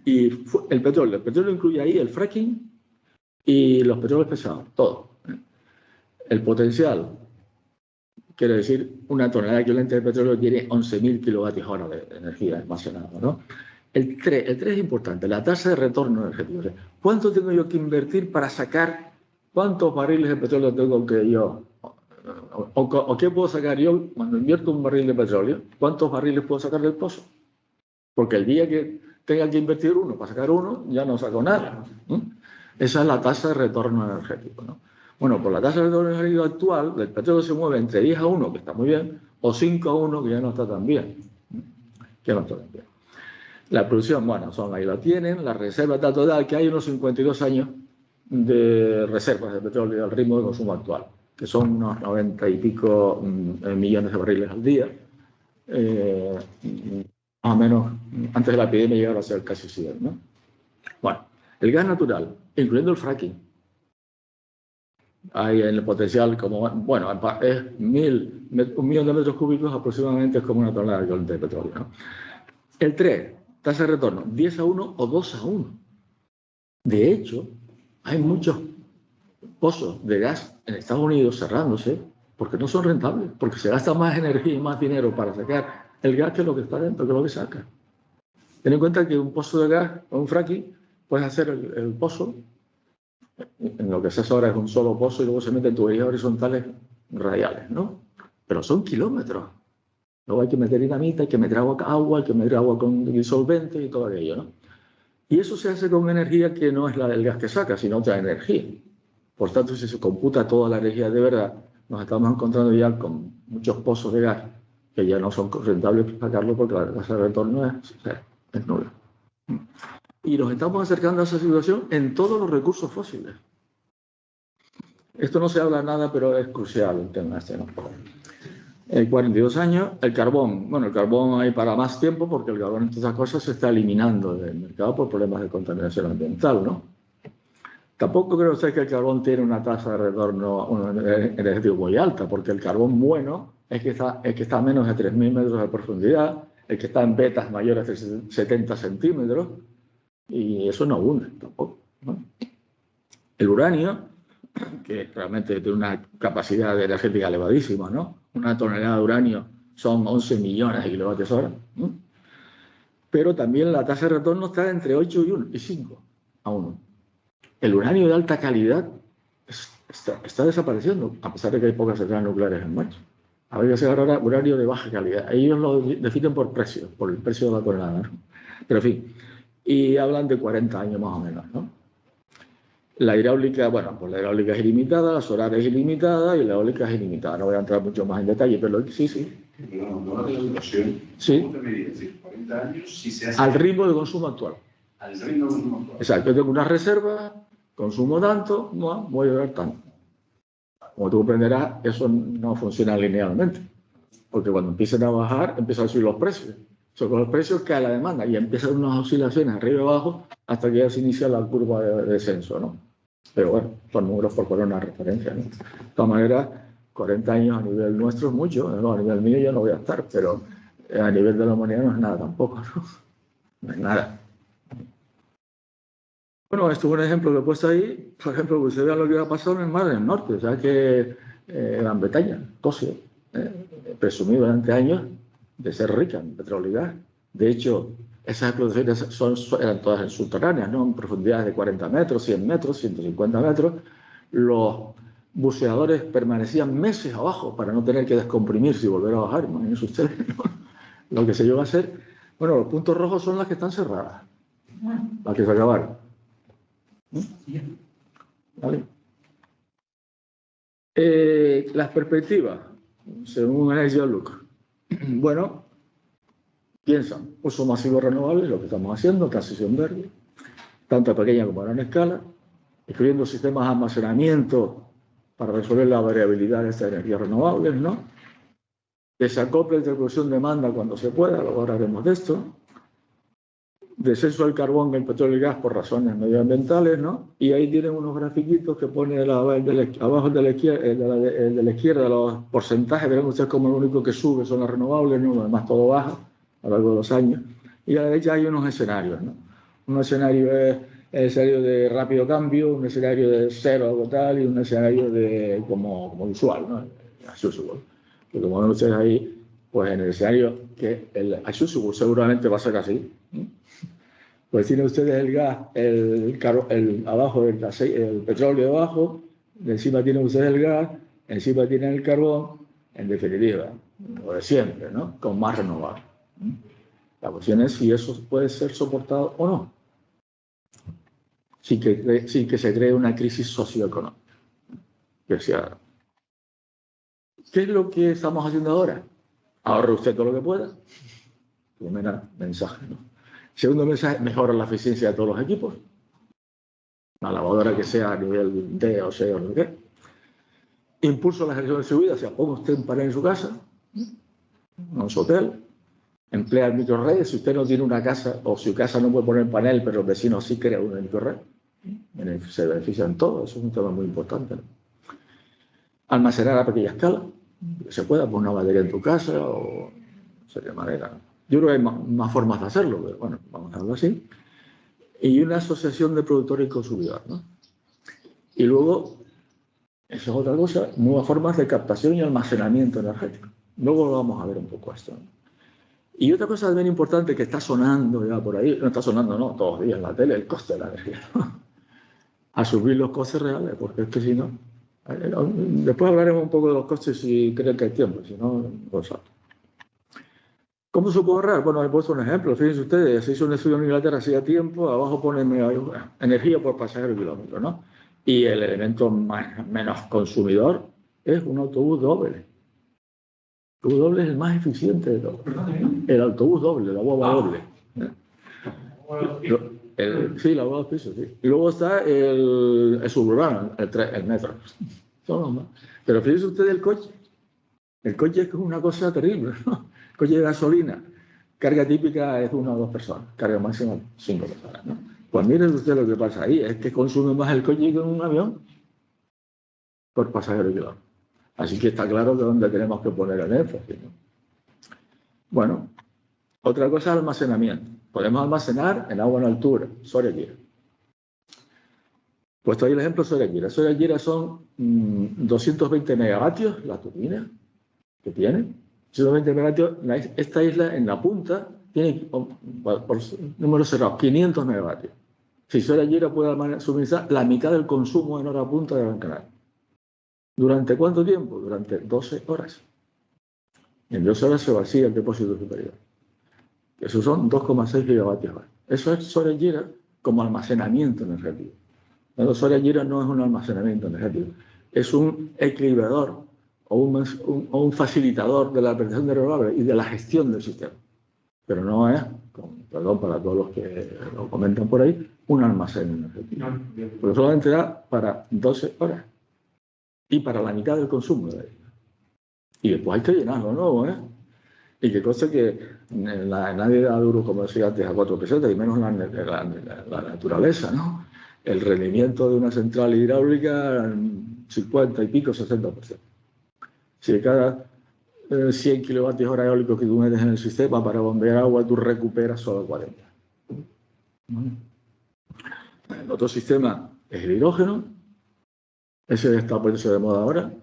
Y el petróleo incluye ahí el fracking y los petróleos pesados, todo. El potencial, quiere decir, una tonelada equivalente de petróleo tiene 11.000 kilovatios hora de energía almacenada, ¿no? El 3 es importante, la tasa de retorno energético. ¿Cuánto tengo yo que invertir para sacar cuántos barriles de petróleo tengo que yo? ¿O qué puedo sacar yo cuando invierto un barril de petróleo? ¿Cuántos barriles puedo sacar del pozo? Porque el día que tenga que invertir uno para sacar uno, ya no saco nada. Esa es la tasa de retorno energético, ¿no? Bueno, pues la tasa de retorno energético actual del petróleo se mueve entre 10 a 1, que está muy bien, o 5 a 1, que ya no está tan bien. Que no está tan bien. La producción, bueno, ahí lo tienen, la reserva está total, que hay unos 52 años de reservas de petróleo al ritmo de consumo actual, que son unos 90 y pico millones de barriles al día. Más o menos, antes de la epidemia llegaron a ser casi 100, ¿no? Bueno, el gas natural, incluyendo el fracking, hay en el potencial como, bueno, es 1 millón de metros cúbicos aproximadamente, es como una tonelada de petróleo, ¿no? El 3, tasa de retorno, 10 a 1 o 2 a 1. De hecho, hay muchos pozos de gas en Estados Unidos cerrándose porque no son rentables, porque se gasta más energía y más dinero para sacar el gas que lo que está dentro, que lo que saca. Ten en cuenta que un pozo de gas o un fracking, puedes hacer el pozo, en lo que se hace ahora es un solo pozo y luego se meten tuberías horizontales radiales, ¿no? Pero son kilómetros. Luego hay que meter dinamita, hay que meter agua, hay que meter agua con disolvente y todo aquello, ¿no? Y eso se hace con energía que no es la del gas que saca, sino otra energía. Por tanto, si se computa toda la energía de verdad, nos estamos encontrando ya con muchos pozos de gas que ya no son rentables para sacarlo porque la tasa de retorno es nula. Y nos estamos acercando a esa situación en todos los recursos fósiles. Esto no se habla nada, pero es crucial el tema este, ¿no? 42 años, el carbón. Bueno, el carbón hay para más tiempo porque el carbón, entre otras cosas, se está eliminando del mercado por problemas de contaminación ambiental, ¿no? Tampoco creo usted que el carbón tiene una tasa de retorno energético muy alta, porque el carbón bueno es que está a menos de 3.000 metros de profundidad, el que está en vetas mayores de 70 centímetros, y eso no hunde tampoco, ¿no? El uranio, que realmente tiene una capacidad energética elevadísima, ¿no? Una tonelada de uranio son 11 millones de kilovatios hora, ¿no? Pero también la tasa de retorno está entre 8 y 5 a 1. El uranio de alta calidad está desapareciendo, a pesar de que hay pocas centrales nucleares en marcha. Habría que hacer ahora uranio de baja calidad. Ellos lo definen por precio, por el precio de la tonelada, ¿no? Pero en fin, y hablan de 40 años más o menos, ¿no? La hidráulica, bueno, pues la hidráulica es ilimitada, la solar es ilimitada y la eólica es ilimitada. No voy a entrar mucho más en detalle, pero sí, sí. Perdón, la situación, sí. ¿cómo te medidas? Es decir, 40 años, si se hace... Al ritmo de consumo actual. Al ritmo de consumo actual. Exacto, yo tengo una reserva, consumo tanto, no, voy a llevar tanto. Como tú comprenderás, eso no funciona linealmente, porque cuando empiezan a bajar, empiezan a subir los precios. Sobre los precios cae la demanda y empiezan unas oscilaciones arriba y abajo hasta que ya se inicia la curva de descenso, ¿no? Pero bueno, son números por poner una referencia, ¿no? De todas maneras, 40 años a nivel nuestro es mucho, ¿no? A nivel mío ya no voy a estar, pero a nivel de la humanidad no es nada tampoco, ¿no? No es nada. Bueno, esto es un ejemplo que he puesto ahí, por ejemplo, que ustedes vean lo que ha pasado en el Mar del Norte, o sea que Gran Bretaña, Escocia, presumido durante años de ser rica en petróleo y gas. De hecho, esas explotaciones eran todas en subterráneas, ¿no? En profundidades de 40 metros, 100 metros, 150 metros. Los buceadores permanecían meses abajo para no tener que descomprimirse y volver a bajar, imagínense ustedes, ¿no? Lo que se llegó a hacer. Bueno, los puntos rojos son las que están cerradas, las que se acabaron. ¿Vale? Las perspectivas, según Energy Outlook. Bueno, piensan, uso masivo de renovables, lo que estamos haciendo, transición verde, tanto a pequeña como a gran escala, incluyendo sistemas de almacenamiento para resolver la variabilidad de estas energías renovables, ¿no? Desacople entre producción-demanda cuando se pueda, luego hablaremos de esto. Descenso del carbón, del petróleo y gas por razones medioambientales, ¿no? Y ahí tienen unos grafiquitos que pone abajo de la izquierda los porcentajes, verán ustedes como lo único que sube son las renovables, ¿no? Lo demás todo baja a lo largo de los años. Y a la derecha hay unos escenarios, ¿no? Un escenario es el escenario de rápido cambio, un escenario de cero algo tal y un escenario de como usual, ¿no? As usual. Que como ven ustedes ahí, pues en el escenario que el as usual seguramente va a ser así, ¿no? Pues tienen ustedes el gas, abajo el petróleo debajo, encima tienen ustedes el gas, encima tienen el carbón, en definitiva, lo de siempre, ¿no? Con más renovables. La cuestión es si eso puede ser soportado o no, sin que se cree una crisis socioeconómica. ¿Qué es lo que estamos haciendo ahora? Ahorre usted todo lo que pueda. Primer mensaje, ¿no? Segundo mensaje, mejora la eficiencia de todos los equipos. Una lavadora que sea a nivel D o C o lo que sea. Impulso a la gestión de seguridad. O sea, ponga usted un panel en su casa, en su hotel. Emplea el microred. Si usted no tiene una casa o su casa no puede poner panel, pero el vecino sí crea una microred, se benefician todos. Eso es un tema muy importante, ¿no? Almacenar a pequeña escala. Que se pueda poner una batería en tu casa o de qué manera. Yo creo que hay más formas de hacerlo, pero bueno, vamos a hacerlo así. Y una asociación de productores y consumidores, ¿no? Y luego, eso es otra cosa, nuevas formas de captación y almacenamiento energético. Luego lo vamos a ver un poco esto, ¿no? Y otra cosa también importante que está sonando ya por ahí, no está sonando, no, todos los días en la tele, el coste de la energía, ¿no? Asumir los costes reales, porque es que si no... Después hablaremos un poco de los costes si creen que hay tiempo, si no, lo salto. ¿Cómo se puede ahorrar? Bueno, he puesto un ejemplo. Fíjense ustedes, se hizo un estudio en Inglaterra hacía tiempo, abajo pone energía por pasajero kilómetro, ¿no? Y el elemento menos consumidor es un autobús doble. El autobús doble es el más eficiente de todos. El autobús doble, la guagua doble. Sí, la guagua pisos, sí. Y luego está el suburbano, el metro. Son los más. Pero fíjense ustedes el coche. El coche es una cosa terrible, ¿no? Coche de gasolina, carga típica es 1 o 2 personas, carga máxima 5 personas, ¿no? Pues miren ustedes lo que pasa ahí, es que consume más el coche que un avión por pasajero kilómetro. Así que está claro que es donde tenemos que poner el énfasis, ¿no? Bueno, otra cosa es almacenamiento. Podemos almacenar en agua en altura, Soria Gira. Puesto ahí el ejemplo Soria Gira. Soria Gira son 220 megavatios, la turbina que tiene. 120 megavatios, esta isla en la punta tiene, por número cerrado, 500 megavatios. Si Soria Gira puede suministrar la mitad del consumo en hora punta de Gran Canaria. ¿Durante cuánto tiempo? Durante 12 horas. En 2 horas se vacía el depósito superior. Eso son 2,6 gigavatios hora. Eso es Solar Gira como almacenamiento energético. El Solar Gira no es un almacenamiento energético, es un equilibrador o un facilitador de la prestación de renovables y de la gestión del sistema. Pero no es, perdón para todos los que lo comentan por ahí, un almacén energético. Porque solamente da para 12 horas y para la mitad del consumo de ahí. Y después hay que llenarlo nuevo, ¿eh? Y que cosa que nadie da duro, como decía antes, a 4 pesetas, y menos la naturaleza, ¿no? El rendimiento de una central hidráulica, 50 y pico, 60%. Si de cada 100 kilovatios hora eólicos que tú metes en el sistema para bombear agua, tú recuperas solo 40. El otro sistema es el hidrógeno. Ese está poniéndose de moda ahora.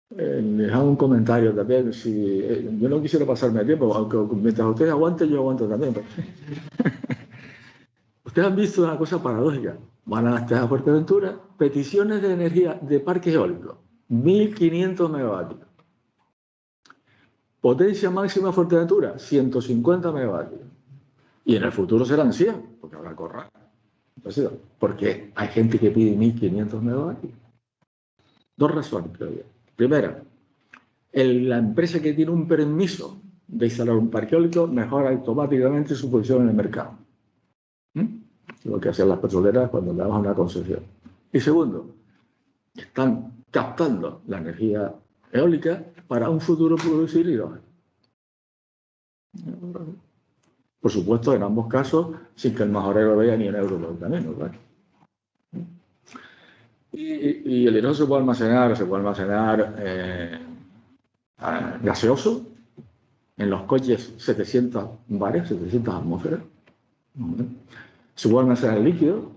Les hago un comentario también. Yo no quisiera pasarme el tiempo, aunque mientras ustedes aguanten, yo aguanto también. Ustedes han visto una cosa paradójica. Van a las Tejas de Fuerteventura, peticiones de energía de parques eólicos, 1.500 megavatios. Potencia máxima de Fuerteventura, 150 megavatios. Y en el futuro serán 100, porque habrá corral. Entonces, ¿por qué hay gente que pide 1.500 megavatios? 2 razones, creo yo. Primera, la empresa que tiene un permiso de instalar un parque eólico mejora automáticamente su posición en el mercado. Lo que hacen las petroleras cuando le damos una concesión. Y segundo, están captando la energía eólica para un futuro producir hidrógeno. Por supuesto, en ambos casos, sin que el majorero vea ni un euro por el camino, ¿verdad? Y el hidrógeno se puede almacenar gaseoso, en los coches 700 bares, 700 atmósferas. Se puede almacenar líquido,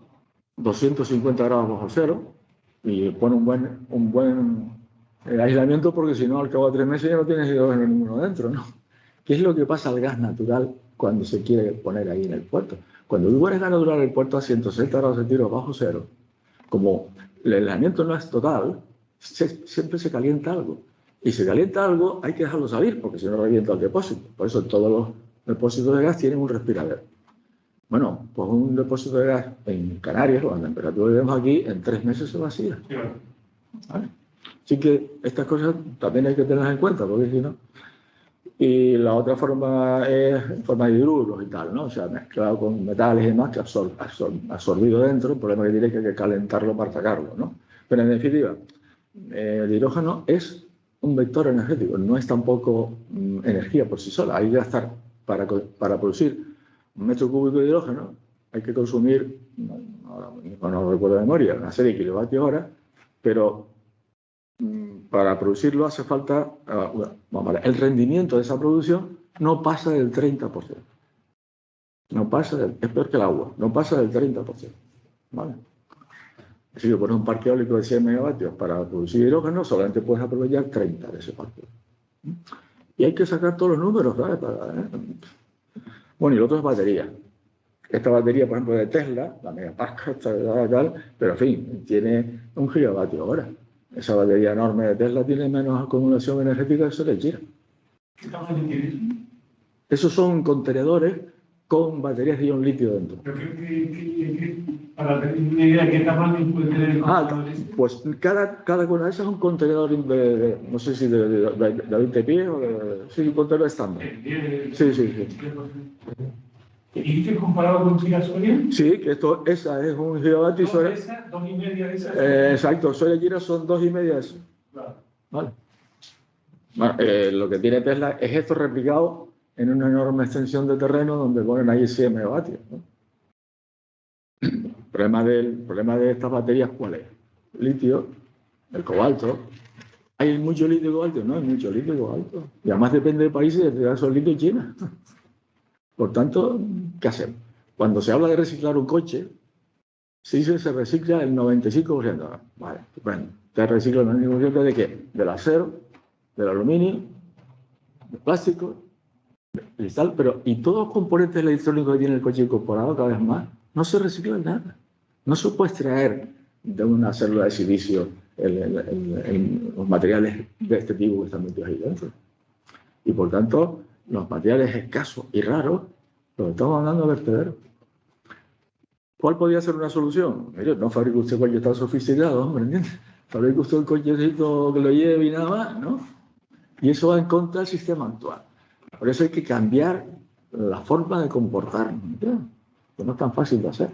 250 grados bajo cero, y pone un buen aislamiento, porque si no, al cabo de 3 meses ya no tienes hidrógeno ninguno dentro, ¿no? ¿Qué es lo que pasa al gas natural cuando se quiere poner ahí en el puerto? Cuando tú pones gas natural en el puerto a 160 grados centígrados bajo cero, como el aislamiento no es total, siempre se calienta algo. Y si calienta algo, hay que dejarlo salir, porque si no revienta el depósito. Por eso todos los depósitos de gas tienen un respiradero. Bueno, pues un depósito de gas en Canarias, con la temperatura que vemos aquí, en 3 meses se vacía. ¿Vale? Así que estas cosas también hay que tenerlas en cuenta, porque si no... Y la otra forma es en forma de hidruros y tal, ¿no? O sea, mezclado con metales y demás, que absorbido dentro. El problema que tiene es que hay que calentarlo para sacarlo, ¿no? Pero en definitiva, el hidrógeno es un vector energético, no es tampoco energía por sí sola. Hay que gastar para producir 1 metro cúbico de hidrógeno, hay que consumir, no recuerdo de memoria, una serie de kilovatios hora, pero para producirlo hace falta, el rendimiento de esa producción no pasa del 30%. Es peor que el agua, no pasa del 30%. ¿Vale? Si yo pones un parque eólico de 100 megavatios para producir hidrógeno, solamente puedes aprovechar 30 de ese parque. Y hay que sacar todos los números, ¿sabes? Bueno, y lo otro es batería. Esta batería, por ejemplo, de Tesla, la Megapack, tal, pero en fin, tiene 1 gigavatio hora. Esa batería enorme de Tesla tiene menos acumulación energética que Solar Gira. ¿Qué tamaño tiene? Esos son contenedores con baterías de ion litio dentro. Para tener una idea de qué tamaño puede tener el contenedor. Pues cada una de esas es un contenedor no sé si de 20 pies o sí, un contenedor estándar. Sí. ¿Y dices comparado con Gira Soria? Sí, que esa es 1 gigavatio. ¿2 y media de esas? Exacto, Solar Gira son 2 y media de esas. Claro. Vale. Bueno, lo que tiene Tesla es esto replicado en una enorme extensión de terreno donde ponen ahí 100 megavatios, ¿no? El problema de estas baterías, ¿cuál es? Litio, el cobalto. ¿Hay mucho litio y cobalto? No hay mucho litio y cobalto. Y además depende de países, en este caso litio y China. Por tanto, ¿qué hacemos? Cuando se habla de reciclar un coche, se dice que se recicla el 95%. Vale, bueno, se recicla el 95% ¿de qué? Del acero, del aluminio, del plástico, del cristal, pero y todos los componentes electrónicos que tiene el coche incorporado cada vez más, no se reciclan nada. No se puede extraer de una célula de silicio los materiales de este tipo que están metidos ahí dentro. Y por tanto, los materiales escasos y raros los estamos mandando al vertedero. ¿Cuál podría ser una solución? Mire, no fabrique usted coches tan sofisticados, hombre, ¿entiendes? Fabrique usted un cochecito que lo lleve y nada más, ¿no? Y eso va en contra del sistema actual. Por eso hay que cambiar la forma de comportarnos, ¿entiendes? Que no es tan fácil de hacer.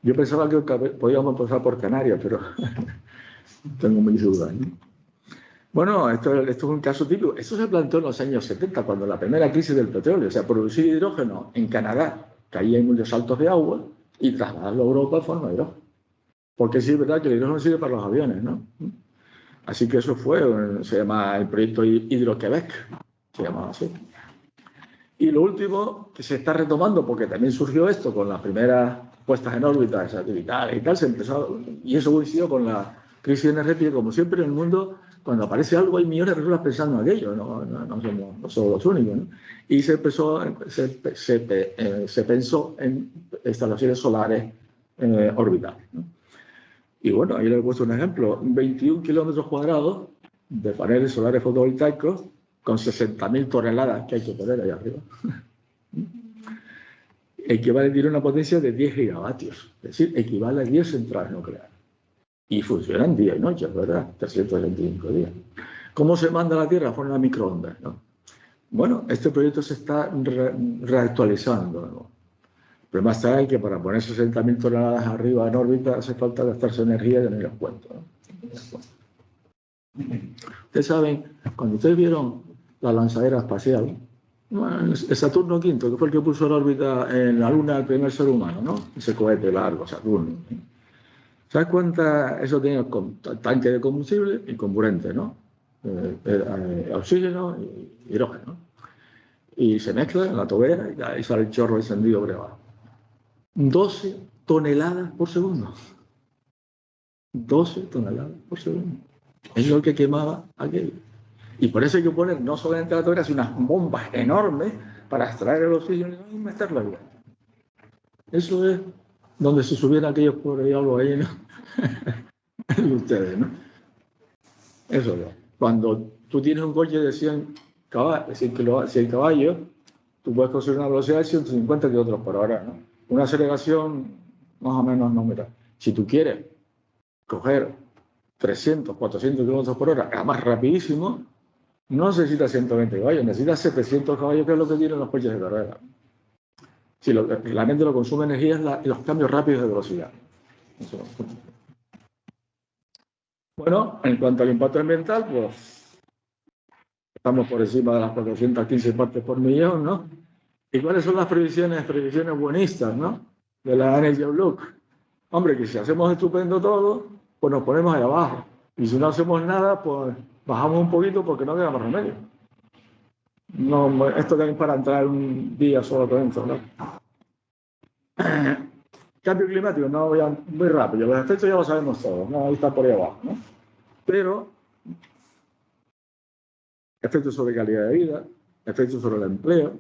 Yo pensaba que podíamos pasar por Canarias, pero tengo mis dudas, ¿no? Bueno, esto es un caso típico. Esto se planteó en los años 70, cuando la primera crisis del petróleo. O sea, producir hidrógeno en Canadá, caía en muchos saltos de agua, y trasladarlo a Europa en forma de hidrógeno. Porque sí es verdad que el hidrógeno sirve para los aviones, ¿no? Así que eso fue, se llama el proyecto Hidro-Quebec, se llamaba así. Y lo último que se está retomando, porque también surgió esto con las primeras puestas en órbita satelitales y tal, se empezó, y eso coincidió con la crisis energética, como siempre en el mundo, cuando aparece algo hay millones de personas pensando en aquello, no somos los únicos, ¿no? Y se pensó en instalaciones solares orbitales, ¿no? Y bueno, ahí le he puesto un ejemplo, 21 kilómetros cuadrados de paneles solares fotovoltaicos con 60.000 toneladas que hay que poner ahí arriba. Equivale a una potencia de 10 gigavatios, es decir, equivale a 10 centrales nucleares. Y funcionan día y noche, ¿verdad? 365 días. ¿Cómo se manda a la Tierra? Por una microondas, ¿no? Bueno, este proyecto se está reactualizando, ¿no? El problema está en que para poner 60.000 toneladas arriba en órbita hace falta gastarse energía y no les cuento, ¿no? Ustedes saben, cuando ustedes vieron la lanzadera espacial, el Saturno V, que fue el que puso en órbita en la Luna el primer ser humano, ¿no? Ese cohete largo, Saturno. ¿Sabes cuánta? Eso tiene tanque de combustible y comburente, ¿no? Oxígeno y hidrógeno. Y se mezcla en la tobera y ahí sale el chorro encendido por abajo. 12 toneladas por segundo. 12 toneladas por segundo. Es lo que quemaba aquello. Y por eso hay que poner no solamente la tobera, sino unas bombas enormes para extraer el oxígeno y meterlo ahí. Eso es donde se subieron aquellos pobres diablos ahí, ¿no? Y ustedes, ¿no? Eso es. Cuando tú tienes un coche de 100 caballos, tú puedes conseguir una velocidad de 150 kilómetros por hora, ¿no? Una aceleración más o menos, no, mira. Si tú quieres coger 300, 400 kilómetros por hora, además rapidísimo, no necesitas 120 caballos, necesitas 700 caballos, que es lo que tienen los coches de carrera. Si la mente lo consume energía es los cambios rápidos de velocidad. Eso. Bueno, en cuanto al impacto ambiental, pues estamos por encima de las 415 partes por millón, ¿no? ¿Y cuáles son las previsiones buenistas, ¿no? De la Energy Outlook. Hombre, que si hacemos estupendo todo, pues nos ponemos ahí abajo. Y si no hacemos nada, pues bajamos un poquito porque no queda más remedio. No, esto también para entrar un día solo por dentro, ¿no? Cambio climático, no voy muy rápido. Los efectos ya lo sabemos todos, ¿no? Ahí está por ahí abajo, ¿no? Pero efectos sobre calidad de vida, efectos sobre el empleo,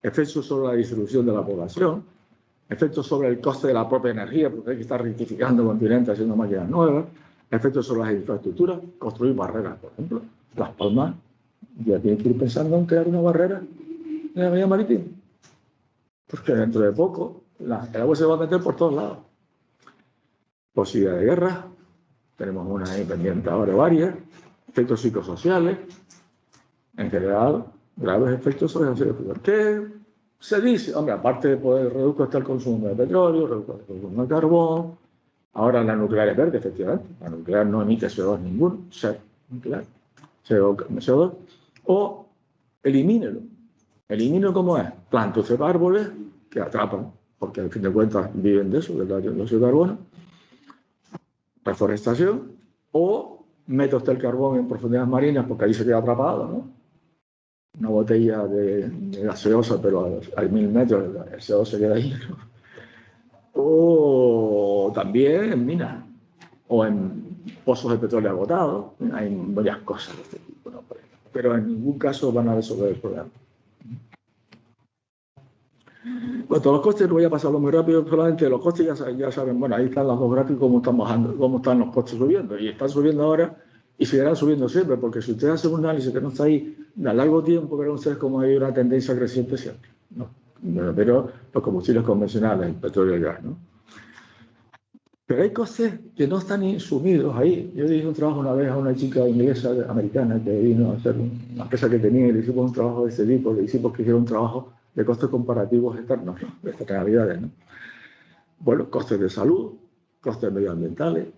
efectos sobre la distribución de la población, efectos sobre el coste de la propia energía, porque hay que estar rectificando continentes haciendo máquinas nuevas, efectos sobre las infraestructuras, construir barreras, por ejemplo. Las Palmas ya tienen que ir pensando en crear una barrera en la vía marítima, porque dentro de poco el agua se va a meter por todos lados. Posibilidad de guerra, tenemos una ahí pendiente ahora, varias, efectos psicosociales, en general, graves efectos sobre la sociedad. ¿Qué se dice? Hombre, aparte de poder reducir el consumo de petróleo, reducir el consumo de carbón, ahora la nuclear es verde, efectivamente. La nuclear no emite CO2 ninguno, nuclear, CO2, o elimínelo. Elimínelo como es. Planta usted árboles que atrapan, porque al fin de cuentas viven de eso, del dióxido de carbono. Reforestación, o mete usted el carbón en profundidades marinas porque ahí se queda atrapado, ¿no? Una botella de gaseosa, pero a 1000 metros el CO2 se queda ahí, ¿no? O también en minas, o en pozos de petróleo agotados. Hay varias cosas de este tipo, ¿no? Pero en ningún caso van a resolver el problema. Bueno, todos los costes, no voy a pasarlo muy rápido, solamente los costes ya saben, bueno, ahí están los dos gráficos, cómo están bajando, cómo están los costes subiendo, y están subiendo ahora y seguirán subiendo siempre, porque si usted hace un análisis que no está ahí a largo tiempo, verán ustedes como hay una tendencia creciente siempre, ¿no? Pero los combustibles convencionales, el petróleo y el gas, ¿no? Pero hay costes que no están sumidos ahí. Yo dije un trabajo una vez a una chica inglesa, americana, que vino a hacer una empresa que tenía y le hicimos un trabajo de este tipo, le hicimos que hiciera un trabajo de costes comparativos externos, ¿no? De externalidades, ¿no? Bueno, costes de salud, costes medioambientales,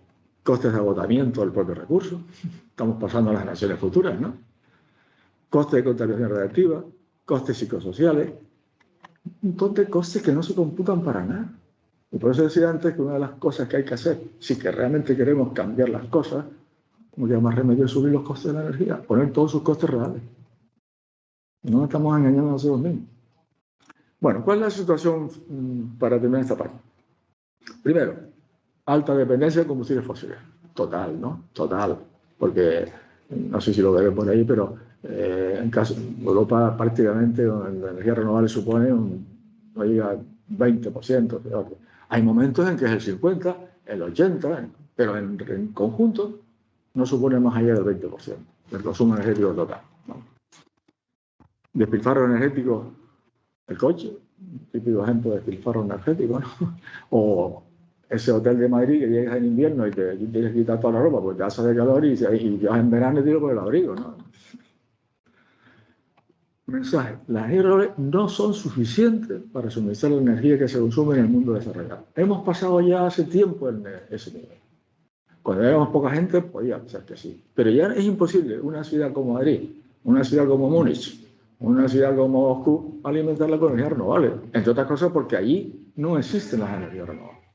costes de agotamiento del propio recurso. Estamos pasando a las generaciones futuras, ¿no? Costes de contaminación radiactiva, costes psicosociales, un montón de costes que no se computan para nada. Y por eso decía antes que una de las cosas que hay que hacer, si que realmente queremos cambiar las cosas, como que más remedio es subir los costes de la energía, poner todos sus costes reales. No nos estamos engañando a nosotros mismos. Bueno, ¿cuál es la situación para terminar esta parte? Primero, alta dependencia de combustibles fósiles. Total, ¿no? Total. Porque, no sé si lo ven por ahí, pero en caso Europa prácticamente la energía renovable supone no llega al 20%. Hay momentos en que es el 50%, el 80%, pero en conjunto no supone más allá del 20% del consumo energético total, ¿no? Despilfarro energético, el coche, típico ejemplo de despilfarro energético, ¿no? O ese hotel de Madrid que llegas en invierno y te tienes que quitar toda la ropa porque te hace de calor y vas en verano y tiro por el abrigo, ¿no? Mensaje: las energías renovables no son suficientes para suministrar la energía que se consume en el mundo desarrollado. Hemos pasado ya hace tiempo en ese nivel. Cuando éramos poca gente, podía pensar que sí. Pero ya es imposible una ciudad como Madrid, una ciudad como Múnich, una ciudad como Moscú, alimentarla con energías renovables. Entre otras cosas porque allí no existen las energías renovables.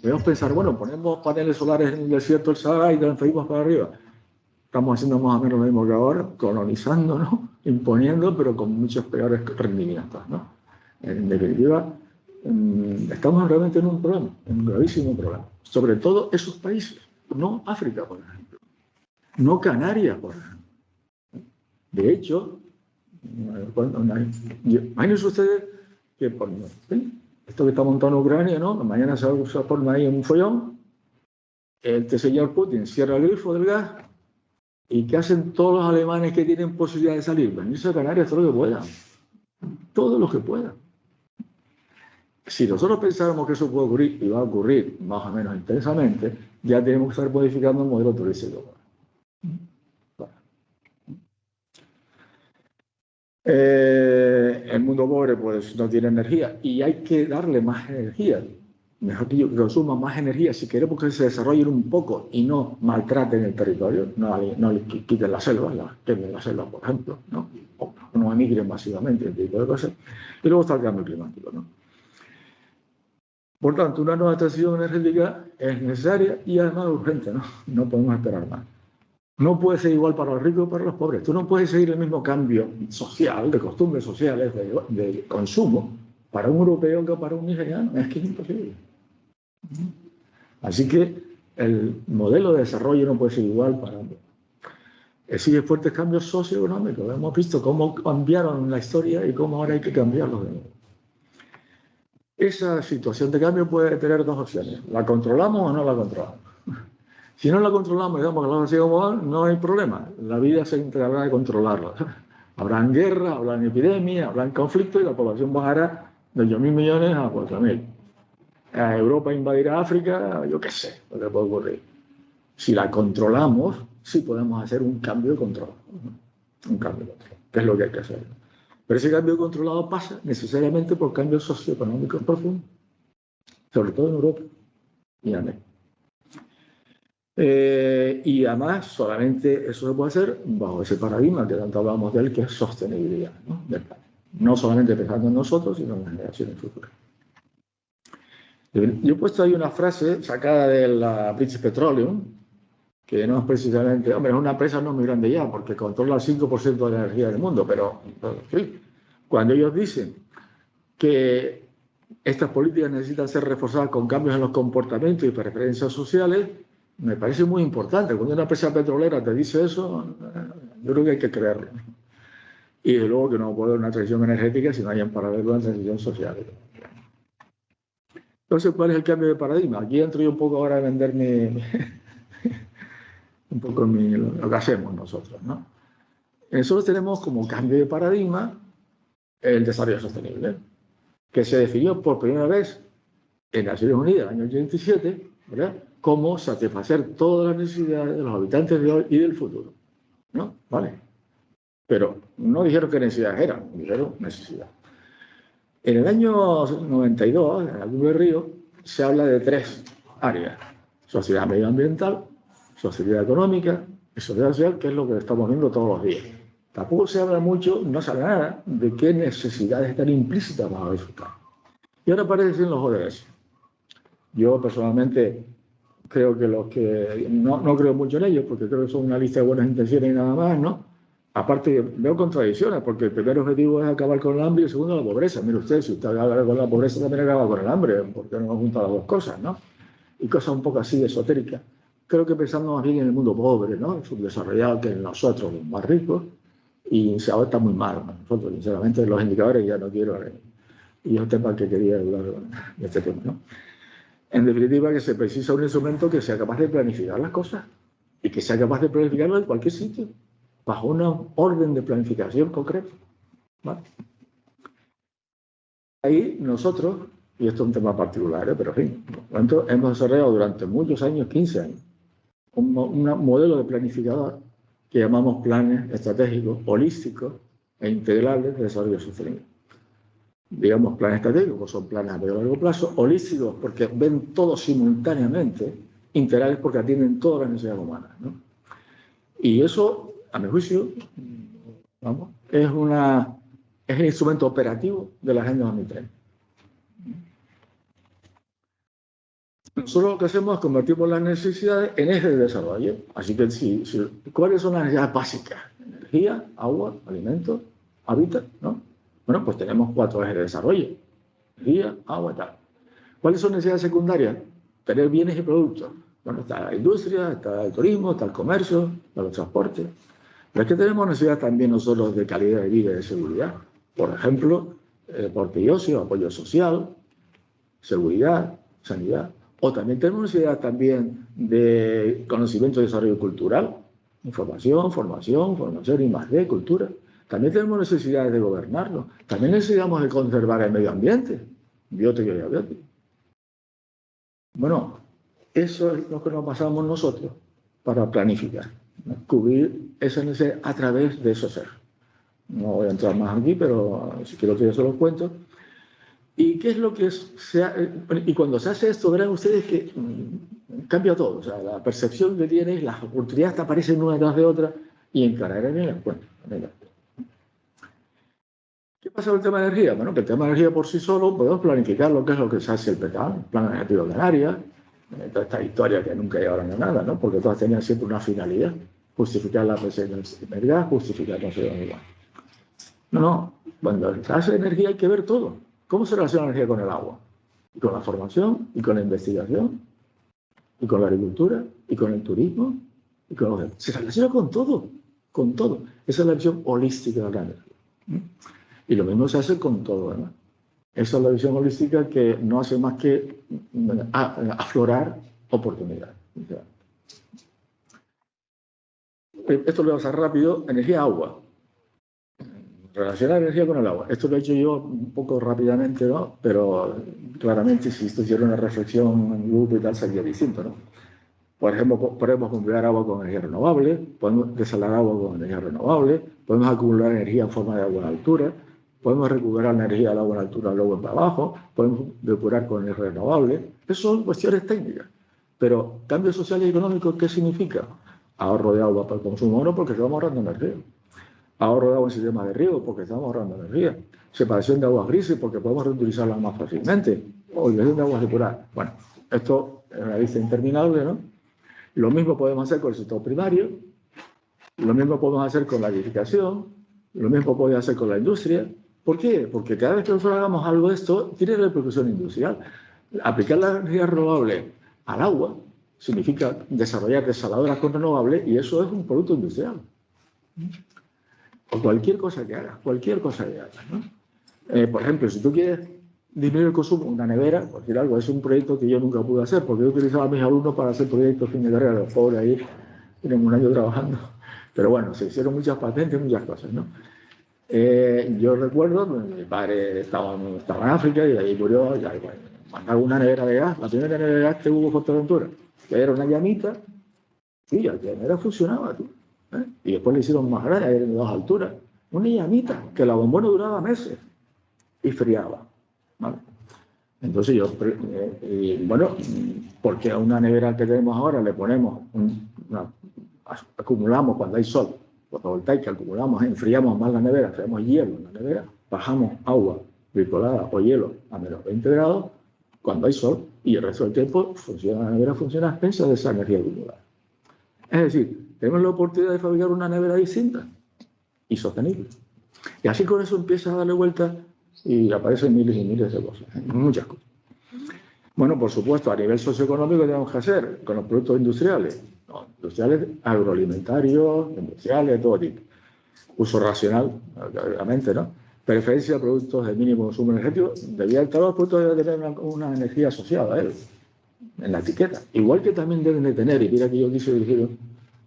Podemos pensar, bueno, ponemos paneles solares en el desierto del Sahara y transferimos para arriba. Estamos haciendo más o menos lo mismo que ahora, colonizando, ¿no? Imponiendo, pero con muchos peores rendimientos, ¿no? En definitiva, estamos realmente en un problema, en un gravísimo problema. Sobre todo esos países, no África, por ejemplo, no Canarias, por ejemplo. De hecho, imagínense ustedes que esto que está montado en Ucrania, ¿no? Mañana se forma ahí un follón, este señor Putin cierra el grifo del gas. ¿Y qué hacen todos los alemanes que tienen posibilidad de salir? Venirse a Canarias todo lo que puedan. Todo lo que puedan. Si nosotros pensáramos que eso puede ocurrir, y va a ocurrir más o menos intensamente, ya tenemos que estar modificando el modelo turístico. El mundo pobre pues no tiene energía y hay que darle más energía. Mejor que consuma más energía si queremos que se desarrollen un poco y no maltraten el territorio, no le quiten las selvas, quemen las selvas, por ejemplo, ¿no? O no emigren masivamente, ese tipo de cosas. Y luego está el cambio climático, ¿no? Por tanto, una nueva transición energética es necesaria y además urgente, ¿no? No podemos esperar más. No puede ser igual para los ricos que para los pobres. Tú no puedes seguir el mismo cambio social, de costumbres sociales, de consumo, para un europeo que para un nigeriano. Es que es imposible. Así que el modelo de desarrollo no puede ser igual para ambos. Exige fuertes cambios socioeconómicos. Hemos visto cómo cambiaron la historia y cómo ahora hay que cambiarlos de nuevo. Esa situación de cambio puede tener dos opciones. ¿La controlamos o no la controlamos? Si no la controlamos y damos que la así como van, no hay problema. La vida se encargará de controlarla. Habrán guerras, habrán epidemias, habrán conflictos y la población bajará de 8.000 millones a 4.000. Europa invadirá África, yo qué sé, lo que puede ocurrir. Si la controlamos, sí podemos hacer un cambio de control. Un cambio de control, que es lo que hay que hacer. Pero ese cambio controlado pasa necesariamente por cambios socioeconómicos profundos, sobre todo en Europa y en América. Y además, solamente eso se puede hacer bajo ese paradigma que tanto hablamos de él, que es sostenibilidad, ¿no? No solamente pensando en nosotros, sino en las generaciones futuras. Yo he puesto ahí una frase sacada de la British Petroleum, que no es precisamente, hombre, es una empresa no muy grande ya, porque controla el 5% de la energía del mundo, pero sí, cuando ellos dicen que estas políticas necesitan ser reforzadas con cambios en los comportamientos y preferencias sociales, me parece muy importante. Cuando una empresa petrolera te dice eso, yo creo que hay que creerlo. Y de luego que no puede haber una transición energética si no hay en paralelo una transición social. Entonces, ¿cuál es el cambio de paradigma? Aquí entro yo un poco ahora a vender un poco lo que hacemos nosotros, ¿no? Nosotros tenemos como cambio de paradigma el desarrollo sostenible, que se definió por primera vez en Naciones Unidas en el año 87, ¿verdad?, como satisfacer todas las necesidades de los habitantes de hoy y del futuro, ¿no? ¿Vale? Pero no dijeron qué necesidades eran, dijeron necesidad. En el año 92, en la Cumbre de Río, se habla de 3 áreas: sociedad medioambiental, sociedad económica y sociedad social, que es lo que estamos viendo todos los días. Tampoco se habla mucho, no se habla nada de qué necesidades están implícitas para disfrutar. Y ahora aparecen los ODS. Yo personalmente creo que los que no creo mucho en ellos, porque creo que son una lista de buenas intenciones y nada más, ¿no? Aparte, veo contradicciones, porque el primer objetivo es acabar con el hambre y el segundo la pobreza. Mire usted, si usted acaba con la pobreza, también acaba con el hambre, porque no junta las dos cosas, ¿no? Y cosas un poco así esotéricas. Creo que pensando más bien en el mundo pobre, ¿no?, subdesarrollado, que en nosotros, los más ricos, y se está muy mal, ¿no? Nosotros, sinceramente, los indicadores ya no quiero, y es un tema que quería hablar de este tema, ¿no? En definitiva, que se precisa un instrumento que sea capaz de planificar las cosas y que sea capaz de planificarlo en cualquier sitio, bajo una orden de planificación concreta, ¿vale? Ahí nosotros, y esto es un tema particular, pero en fin, hemos desarrollado durante muchos años, 15 años, un modelo de planificador que llamamos planes estratégicos holísticos e integrales de desarrollo sostenible. Digamos, planes estratégicos son planes a medio y largo plazo, holísticos porque ven todo simultáneamente, integrales porque atienden todas las necesidades humanas, ¿no? Y eso, a mi juicio, vamos, es el instrumento operativo de la Agenda 2030. Nosotros lo que hacemos es convertimos las necesidades en ejes de desarrollo. Así que, ¿cuáles son las necesidades básicas? Energía, agua, alimentos, hábitat, ¿no? Bueno, pues tenemos 4 ejes de desarrollo: energía, agua y tal. ¿Cuáles son necesidades secundarias? Tener bienes y productos. Bueno, está la industria, está el turismo, está el comercio, está los transportes. Pero es que tenemos necesidades también nosotros de calidad de vida y de seguridad. Por ejemplo, deporte y ocio, apoyo social, seguridad, sanidad. O también tenemos necesidad también de conocimiento y desarrollo cultural, información, formación y más de cultura. También tenemos necesidades de gobernarlo. También necesitamos de conservar el medio ambiente, biótico y abiótico. Bueno, eso es lo que nos pasamos nosotros para planificar, ¿no?, cubrir esa necesidad a través de esos ejes. No voy a entrar más aquí, pero si quiero que yo se los cuento. ¿Y qué es lo que y cuando se hace esto, verán ustedes que cambia todo? O sea, la percepción que tienes, las oportunidades te aparecen una tras de otra y encarar en el encuentro. ¿Qué pasa con el tema de energía? Bueno, que el tema de energía por sí solo podemos planificar lo que es lo que se hace el PECAM, el Plan Energético de Canarias, toda esta historia que nunca llegaron a nada, ¿no?, porque todas tenían siempre una finalidad: justificar la presencia de energía, justificar la ciudadanía. No, cuando se hace energía hay que ver todo. ¿Cómo se relaciona la energía con el agua? Y con la formación, y con la investigación, y con la agricultura, y con el turismo, y con los... Se relaciona con todo, con todo. Esa es la visión holística de la energía. Y lo mismo se hace con todo, ¿no? Esa es la visión holística que no hace más que aflorar oportunidades. Esto lo voy a pasar rápido. Energía, agua. Relacionar la energía con el agua. Esto lo he hecho yo un poco rápidamente, ¿no?, pero claramente si esto hiciera una reflexión en grupo y tal, sería distinto, ¿no? Por ejemplo, podemos acumular agua con energía renovable, podemos desalar agua con energía renovable, podemos acumular energía en forma de agua en altura, podemos recuperar la energía del agua en altura luego para abajo, podemos depurar con energía renovable. Eso son cuestiones técnicas. Pero cambio social y económico, ¿qué significa? Ahorro de agua para el consumo humano porque estamos ahorrando energía. Ahorro de agua en sistemas de riego porque estamos ahorrando energía. Separación de aguas grises porque podemos reutilizarlas más fácilmente. Olvidación de aguas depuradas. Bueno, esto es una lista interminable, ¿no? Lo mismo podemos hacer con el sector primario, lo mismo podemos hacer con la edificación, lo mismo podemos hacer con la industria. ¿Por qué? Porque cada vez que nosotros hagamos algo de esto, tiene repercusión industrial. Aplicar la energía renovable al agua significa desarrollar desaladoras con renovables y eso es un producto industrial. O cualquier cosa que hagas, ¿no? Por ejemplo, si tú quieres disminuir el consumo, una nevera, por decir algo, es un proyecto que yo nunca pude hacer porque yo utilizaba a mis alumnos para hacer proyectos fin de carrera, los pobres ahí, tienen un año trabajando. Pero bueno, se hicieron muchas patentes, muchas cosas, ¿no? Yo recuerdo, mi padre estaba en África y ahí murió, ya, bueno, mandaba una nevera de gas, la primera nevera de gas que hubo Fuerteventura, que era una llamita, y la nevera funcionaba, tú, ¿eh? Y después le hicieron más grande, de 2 alturas, una llamita, que la bombona duraba meses y friaba, ¿vale? Entonces yo, bueno, porque a una nevera que tenemos ahora le ponemos, acumulamos cuando hay sol, fotovoltaica, acumulamos, enfriamos más la nevera, hacemos hielo en la nevera, bajamos agua glucolada o hielo a menos 20 grados cuando hay sol y el resto del tiempo la nevera funciona a expensas de esa energía glucolada. Es decir, tenemos la oportunidad de fabricar una nevera distinta y sostenible. Y así con eso empieza a darle vueltas y aparecen miles y miles de cosas, muchas cosas. Bueno, por supuesto, a nivel socioeconómico tenemos que hacer con los productos industriales, ¿no? Industriales agroalimentarios, industriales de todo tipo. Uso racional, obviamente, ¿no? Preferencia a productos de mínimo consumo energético. Todos los productos deben tener una energía asociada a él, en la etiqueta. Igual que también deben de tener, y mira que yo quise dirigir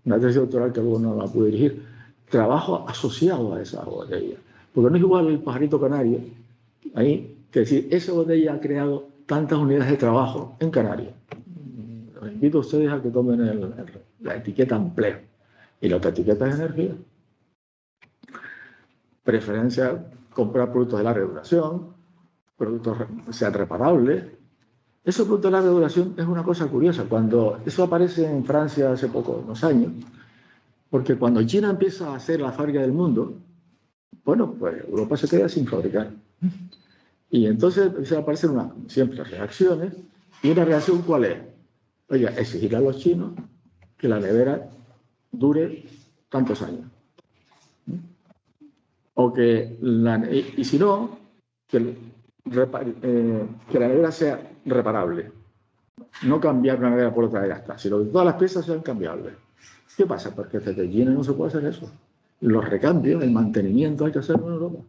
una tesis doctoral que luego no la pude dirigir, trabajo asociado a esa botella. Porque no es igual el pajarito canario, ahí, que decir, esa botella ha creado tantas unidades de trabajo en Canarias. Los invito a ustedes a que tomen la etiqueta empleo. Y la otra etiqueta es energía. Preferencia comprar productos de larga duración, productos sean reparables. Esos productos de larga duración es una cosa curiosa. Cuando eso aparece en Francia hace unos años, porque cuando China empieza a hacer la fábrica del mundo, bueno, pues Europa se queda sin fabricar. Y entonces empiezan a aparecer siempre reacciones. ¿Y una reacción cuál es? Oiga, exigir a los chinos que la nevera dure tantos años. O que, y si no, que la nevera sea reparable. No cambiar una nevera por otra y ya está, sino que todas las piezas sean cambiables. ¿Qué pasa? Porque desde China no se puede hacer eso. Los recambios, el mantenimiento hay que hacerlo en Europa.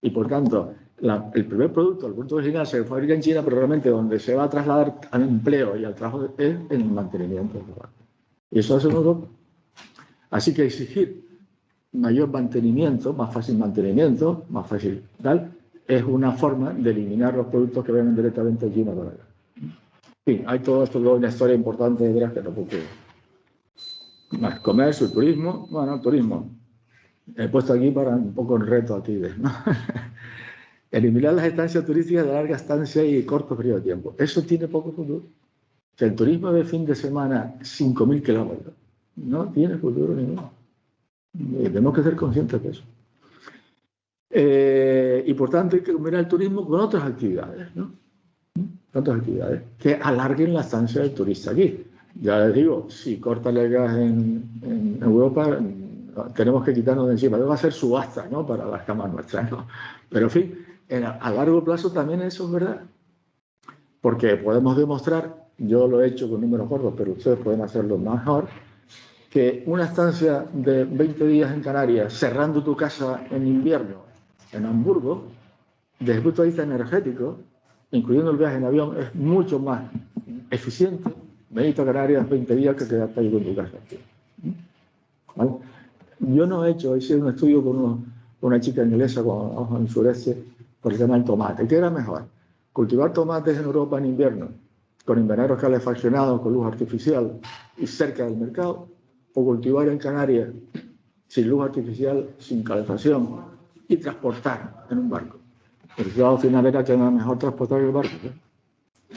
Y por tanto, el primer producto, el producto original, se fabrica en China, pero realmente donde se va a trasladar al empleo y al trabajo es en el mantenimiento. Y eso hace en Europa. Así que exigir mayor mantenimiento, más fácil tal, es una forma de eliminar los productos que vienen directamente de China para acá. En fin, hay todo esto, una historia importante detrás que tampoco. Más comercio, turismo, bueno, turismo. He puesto aquí para un poco el reto aquí, ¿no? Eliminar las estancias turísticas de larga estancia y corto periodo de tiempo. Eso tiene poco futuro. O sea, el turismo de fin de semana, 5.000 kilómetros, no tiene futuro ninguno. Y tenemos que ser conscientes de eso. Y por tanto hay que combinar el turismo con otras actividades, ¿no? Otras actividades que alarguen la estancia del turista aquí. Ya les digo, si corta el gas en Europa, tenemos que quitarnos de encima. Debe ser subasta, ¿no? Para las camas nuestras, ¿no? Pero en fin, a largo plazo también eso es verdad. Porque podemos demostrar, yo lo he hecho con números gordos, pero ustedes pueden hacerlo mejor, que una estancia de 20 días en Canarias, cerrando tu casa en invierno, en Hamburgo, desde el punto de vista energético, incluyendo el viaje en avión, es mucho más eficiente venirte a Canarias 20 días que quedarte ahí con tu casa. ¿Vale? Yo no he hice un estudio con una chica inglesa en el sureste por el tema del tomate. ¿Qué era mejor? Cultivar tomates en Europa en invierno, con invernaderos calefaccionados, con luz artificial y cerca del mercado, o cultivar en Canarias sin luz artificial, sin calefacción y transportar en un barco. El resultado final era que era mejor transportar el barco, ¿eh?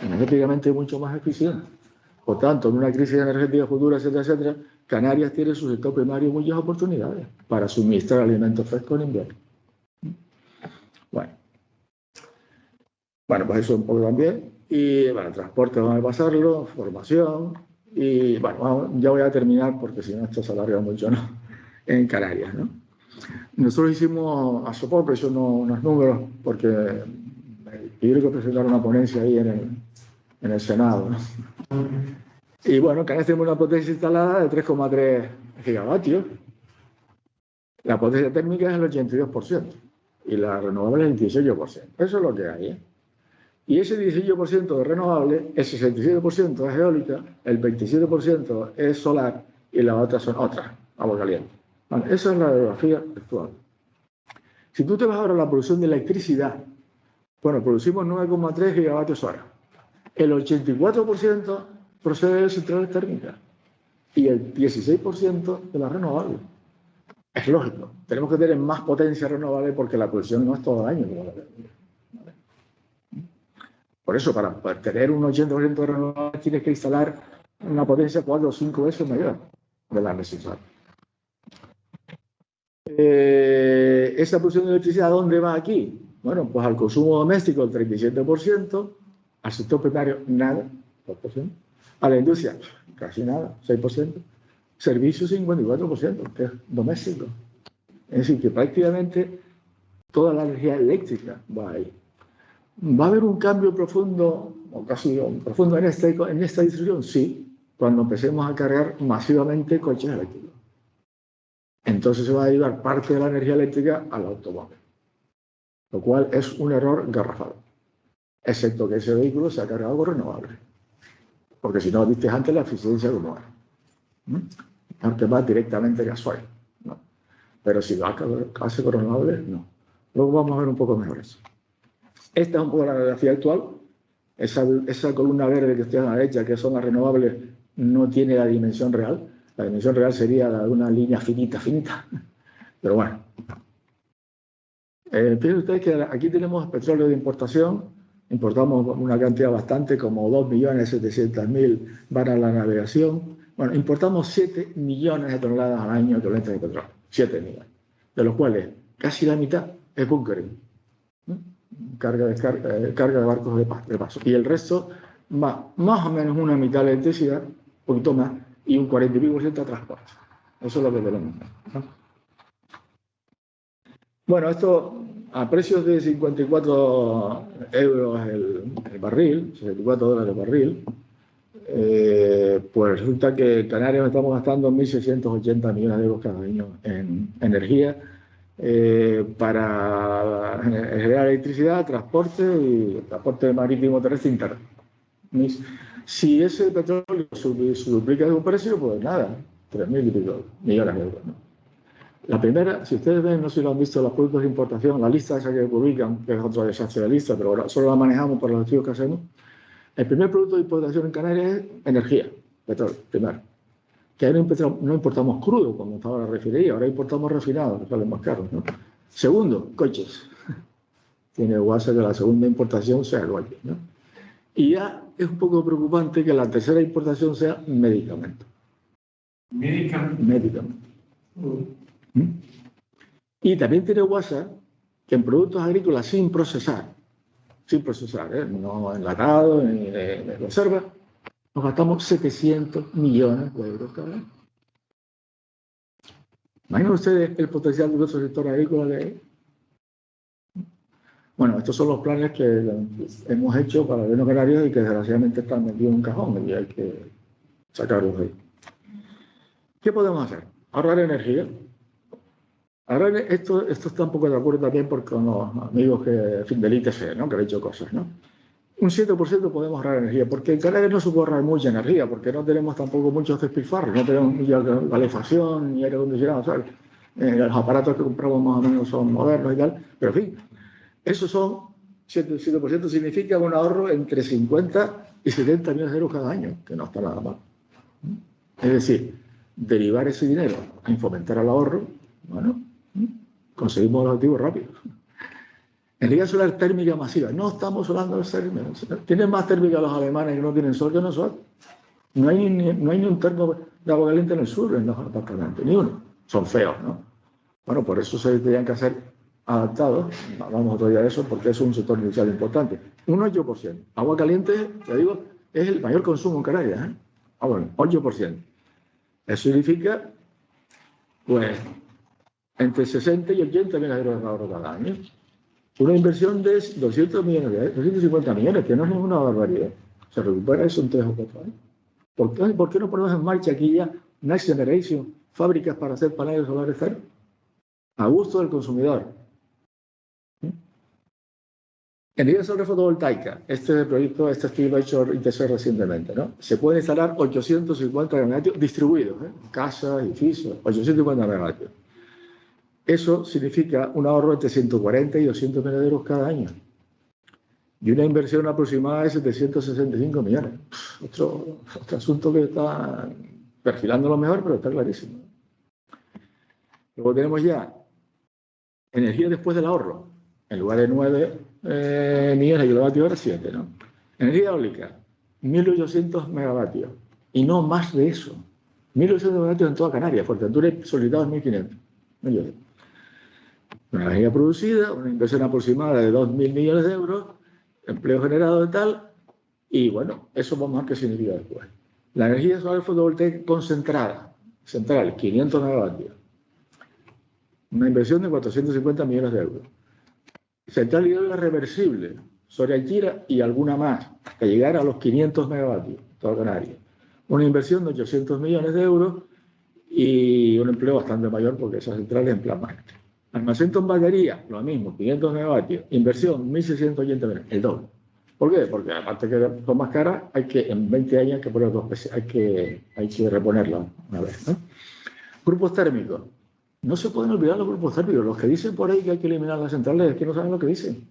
Energéticamente mucho más eficiente. Por tanto, en una crisis energética futura, etcétera, etcétera, Canarias tiene su sector primario muchas oportunidades para suministrar alimentos frescos en invierno. Bueno, pues eso un poco también. Y bueno, transporte vamos a pasarlo, formación. Y bueno, ya voy a terminar porque si no esto se alarga mucho, ¿no? En Canarias, ¿no? Nosotros hicimos, a soporte, unos números porque tuvieron que presentar una ponencia ahí en el Senado, ¿no? Y bueno, Canarias tenemos una potencia instalada de 3,3 gigavatios. La potencia térmica es el 82% y la renovable es el 18%. Eso es lo que hay, ¿eh? Y ese 18% de renovable, el 67% es eólica, el 27% es solar y las otras son otras, agua caliente. Vale, esa es la geografía actual. Si tú te vas ahora a la producción de electricidad, bueno, producimos 9,3 gigavatios hora. El 84% procede de centrales térmicas y el 16% de las renovables. Es lógico, tenemos que tener más potencia renovable porque la producción no es todo el año. ¿Vale? Por eso, para tener un 80% de renovables tienes que instalar una potencia 4 o 5 veces mayor de la necesaria. ¿Esa producción de electricidad dónde va aquí? Bueno, pues al consumo doméstico el 37%, al sector primario nada, 2%, a la industria casi nada, 6%, servicios 54%, que es doméstico. Es decir, que prácticamente toda la energía eléctrica va ahí. ¿Va a haber un cambio profundo, o casi profundo en esta distribución? Sí, cuando empecemos a cargar masivamente coches eléctricos. Entonces se va a derivar parte de la energía eléctrica al automóvil, lo cual es un error garrafal, excepto que ese vehículo se ha cargado con renovables, porque si no, viste antes la eficiencia como era, porque va directamente gasoil, ¿no? Pero si va a hacer con renovables, no. Luego vamos a ver un poco mejor eso. Esta es un poco la radiografía actual. Esa columna verde que está a la derecha, que son las renovables, no tiene la dimensión real. La dimensión real sería la de una línea finita. Pero bueno. Fíjense ustedes que aquí tenemos petróleo de importación. Importamos una cantidad bastante, como 2.700.000 barras la navegación. Bueno, importamos 7 millones de toneladas al año de petróleo. 7 millones. De los cuales casi la mitad es bunkering. Carga de barcos de paso. Y el resto va más o menos una mitad de electricidad, un poquito más, y un 40 y pico % a transporte. Eso es lo que tenemos, ¿no? Bueno, esto a precios de 54 euros el barril, 64 dólares el barril, pues resulta que en Canarias estamos gastando 1.680 millones de euros cada año en energía para generar electricidad, transporte marítimo terrestre interno. Si ese petróleo se duplica de un precio, pues nada, 3.000 y pico millones de euros, ¿no? La primera, si ustedes ven, no sé si lo han visto, los productos de importación, la lista esa que publican, que es otro desastre de lista, pero ahora solo la manejamos por los estudios que hacemos. El primer producto de importación en Canarias es energía, petróleo, primero. Que ahí no importamos crudo, como estaba la refinería, ahora importamos refinados, que salen más caros, ¿no? Segundo, coches. Tiene guasa que la segunda importación sea el coche, ¿no? Y ya es un poco preocupante que la tercera importación sea medicamentos. Medicamentos. Y también tiene guasa que en productos agrícolas sin procesar, no enlatados ni de conserva, nos gastamos 700 millones de euros cada año. Imaginen ustedes el potencial de nuestro sector agrícola de ahí. Bueno, estos son los planes que hemos hecho para el gobierno canario y que desgraciadamente están metidos en un cajón y hay que sacarlos de ahí. ¿Qué podemos hacer? Ahorrar energía. Ahora esto está un poco de acuerdo también con los amigos del ITC, ¿no? Que han hecho cosas, ¿no? Un 7% podemos ahorrar energía, porque en Canarias no se puede ahorrar mucha energía, porque no tenemos tampoco muchos despilfarros, no tenemos ni calefacción, ni aire acondicionado, ¿sabes? Los aparatos que compramos más o menos son modernos y tal, pero en fin, esos son 7% significa un ahorro entre 50 y 70 millones de euros cada año, que no está nada mal. Es decir, derivar ese dinero en fomentar el ahorro, bueno, conseguimos los objetivos rápidos. Energía solar térmica masiva. No estamos hablando de ser. Tienen más térmica los alemanes que no tienen sol que nosotros. No hay ni un termo de agua caliente en el sur, en los apartamentos, ni uno. Son feos, ¿no? Bueno, por eso se tendrían que hacer adaptados. Hablamos otro día de eso porque es un sector industrial importante. Un 8%. Agua caliente, te digo, es el mayor consumo en Canarias, ¿eh? Ah, bueno, 8%. Eso significa, pues, entre 60 y 80 millones de euros de ahorro cada año. Una inversión de 200 millones de euros, 250 millones, que no es ninguna barbaridad. Se recupera eso en 3 o 4 años. ¿Por qué no ponemos en marcha aquí ya Next Generation, fábricas para hacer paneles solares cero? A gusto del consumidor. Energía solar fotovoltaica. Este proyecto, este estudio lo ha hecho ITC recientemente, ¿no? Se pueden instalar 850 megavatios distribuidos, casas, edificios, 850 megavatios. Eso significa un ahorro entre 140 y 200 millones de euros cada año. Y una inversión aproximada de 765 millones. Otro asunto que está perfilando lo mejor, pero está clarísimo. Luego tenemos ya energía después del ahorro. En lugar de 9 millones de kilovatios hora, 7, ¿no? Energía eólica, 1.800 megavatios. Y no más de eso. 1.800 megavatios en toda Canarias. Fuerteventura solicitados 1.500 millones. Una energía producida, una inversión aproximada de 2.000 millones de euros, empleo generado y tal, y bueno, eso vamos a ver qué significa después. La energía solar fotovoltaica concentrada, central, 500 megavatios. Una inversión de 450 millones de euros. Central hidráulica reversible, Soria Algira y alguna más, hasta llegar a los 500 megavatios, toda Canarias. Una inversión de 800 millones de euros y un empleo bastante mayor porque esa central es en plan maestro. Almacén en batería, lo mismo, 500 megavatios. Inversión, 1.680 millones, el doble. ¿Por qué? Porque aparte que son más caras, hay que, en 20 años, hay que poner dos veces, hay que reponerla una vez, ¿no? Grupos térmicos. No se pueden olvidar los grupos térmicos. Los que dicen por ahí que hay que eliminar las centrales es que no saben lo que dicen.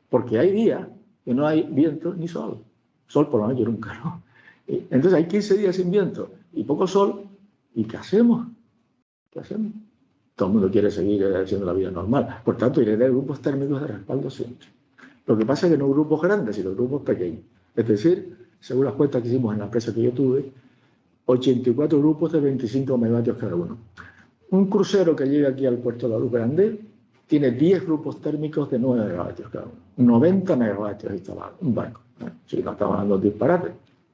Porque hay días que no hay viento ni sol. Sol por la noche nunca, ¿no? Entonces hay 15 días sin viento y poco sol. ¿Y qué hacemos? ¿Qué hacemos? Todo el mundo quiere seguir haciendo la vida normal. Por tanto, hay que tener grupos térmicos de respaldo siempre. Lo que pasa es que no grupos grandes, sino grupos pequeños. Es decir, según las cuentas que hicimos en la empresa que yo tuve, 84 grupos de 25 megavatios cada uno. Un crucero que llega aquí al puerto de la Luz Grande tiene 10 grupos térmicos de 9 megavatios cada uno. 90 megavatios instalados, un barco. Si no estamos hablando de disparate.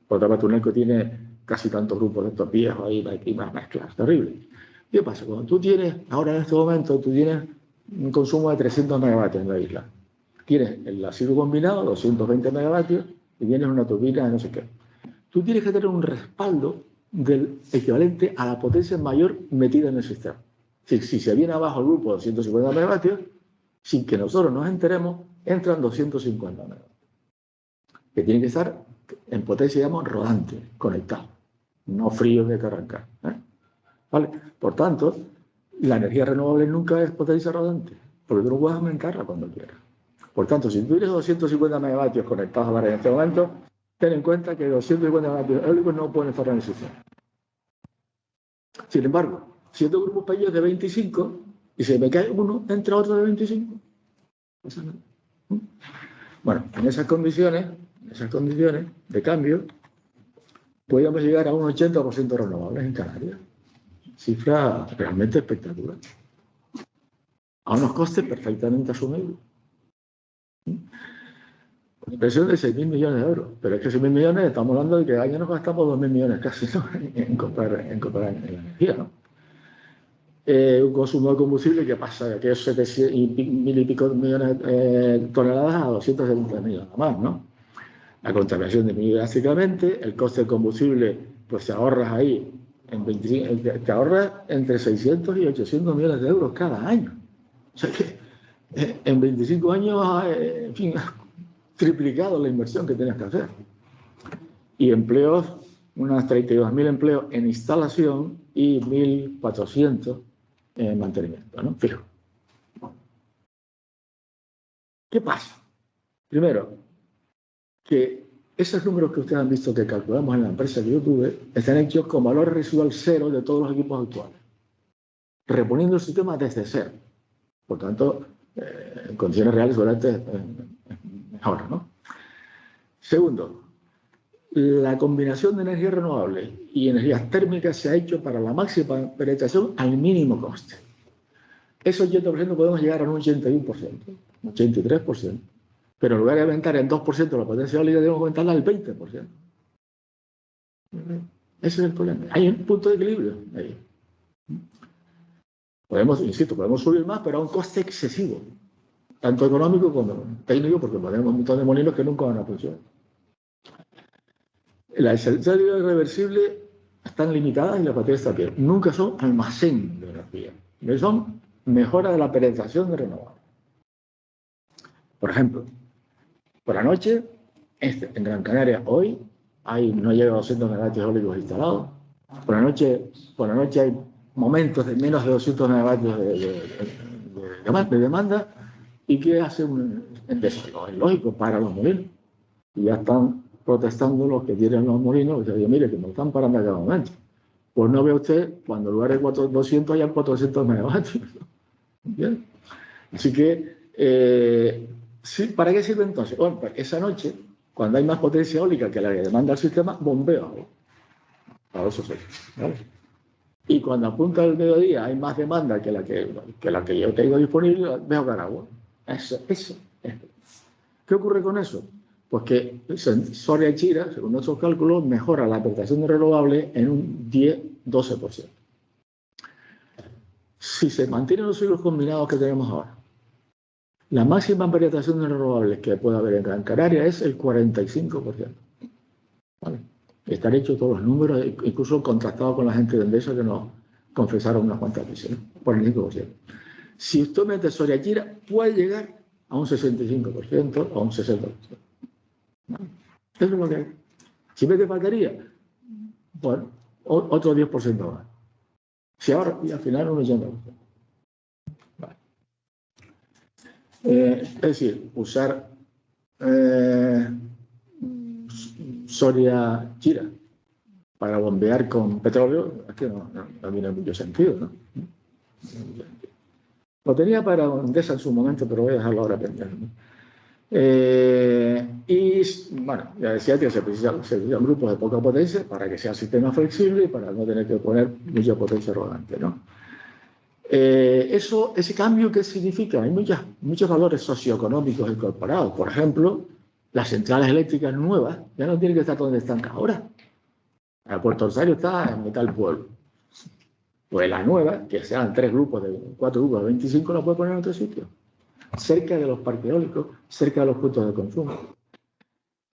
Por otra parte, un eco tiene casi tantos grupos de estos viejos ahí, más mezclas, terrible. ¿Qué pasa? Cuando tú tienes, ahora en este momento, tú tienes un consumo de 300 megavatios en la isla. Tienes el ácido combinado, 220 megavatios, y tienes una turbina de no sé qué. Tú tienes que tener un respaldo del equivalente a la potencia mayor metida en el sistema. Si se viene abajo el grupo de 250 megavatios, sin que nosotros nos enteremos, entran 250 megavatios. Que tienen que estar en potencia, digamos, rodante, conectado, no fríos de que arrancar. ¿Vale? Por tanto, la energía renovable nunca es potencia rodante, porque tú no puedes aumentarla cuando quieras. Por tanto, si tú tienes 250 megavatios conectados a la red en este momento, ten en cuenta que 250 megavatios eólicos no pueden estar en el sistema. Sin embargo, siendo grupos pequeños de 25 y se me cae uno, entra otro de 25. Bueno, en esas condiciones de cambio, podríamos llegar a un 80% renovables en Canarias. Cifra realmente espectacular. A unos costes perfectamente asumibles. Una inversión de 6.000 millones de euros. Pero es que 6.000 millones, estamos hablando de que al año nos gastamos 2.000 millones casi, ¿no? en comprar energía, ¿no? Un consumo de combustible que pasa de aquellos 700 y mil y pico millones de toneladas a 270 millones más, ¿no? La contaminación disminuye drásticamente, el coste del combustible, pues te ahorras ahí, te ahorras entre 600 y 800 millones de euros cada año. O sea que en 25 años, en fin, triplicado la inversión que tienes que hacer. Y empleos, unas 32.000 empleos en instalación y 1.400 en mantenimiento, ¿no? Fijo. ¿Qué pasa? Primero, que esos números que ustedes han visto que calculamos en la empresa que yo tuve están hechos con valor residual cero de todos los equipos actuales, reponiendo el sistema desde cero. Por tanto, en condiciones reales, seguramente mejor, ¿no? Segundo, la combinación de energías renovables y energías térmicas se ha hecho para la máxima penetración al mínimo coste. Ese 80% podemos llegar a un 81%, un 83%. Pero en lugar de aumentar en 2% la potencia eólica, debemos aumentarla al 20%. Ese es el problema. Hay un punto de equilibrio ahí. Podemos subir más, pero a un coste excesivo, tanto económico como técnico, porque ponemos un montón de molinos que nunca van a funcionar. Las centrales reversibles están limitadas y las baterías también. Nunca son almacén de energía. Son mejora de la penetración de renovables. Por ejemplo, Por la noche, en Gran Canaria hoy, no llega a 200 megavatios eólicos instalados. Por la noche hay momentos de menos de 200 megavatios de demanda. ¿Y qué hace Endesa? Es lógico, para los molinos. Y ya están protestando los que tienen los molinos, que dicen, mire, que me están parando a cada momento. Pues no ve usted, cuando en lugar de 200 hayan 400 megavatios. ¿Bien? Así que, sí, ¿para qué sirve entonces? Bueno, pues esa noche, cuando hay más potencia eólica que la que demanda el sistema, bombeo agua. Para eso sí, ¿vale? Y cuando apunta el mediodía hay más demanda que la que yo tengo disponible, voy a ahogar agua. Eso. ¿Qué ocurre con eso? Pues que Soria y Chira, según nuestros cálculos, mejora la aportación de renovables en un 10-12%. Si se mantienen los ciclos combinados que tenemos ahora, la máxima aportación de renovables que puede haber en Gran Canaria es el 45%. ¿Vale? Están hechos todos los números, incluso contrastados con la gente de Endesa que nos confesaron unas cuantas veces, ¿no? Por el 5%. Si usted mete Soria y Chira, puede llegar a un 65% o a un 60%. ¿Vale? Eso es lo que hay. Si mete batería, bueno, otro 10% más. Si ahora, y al final un 80%. Vale. Es decir, usar Soria Chira para bombear con petróleo, es que no tiene mucho sentido, ¿no? Lo tenía para Endesa en su momento, pero voy a dejarlo ahora pendiente, ¿no? Y bueno, ya decía que se necesitan grupos de poca potencia para que sea sistema flexible y para no tener que poner mucha potencia rodante, ¿no? Ese cambio, ¿qué significa? Hay muchos valores socioeconómicos incorporados. Por ejemplo, las centrales eléctricas nuevas ya no tienen que estar donde están ahora. Puerto Rosario está en mitad del pueblo. Pues la nueva, que sean 4 grupos de 25, la puede poner en otro sitio, cerca de los parques eólicos, cerca de los puntos de consumo.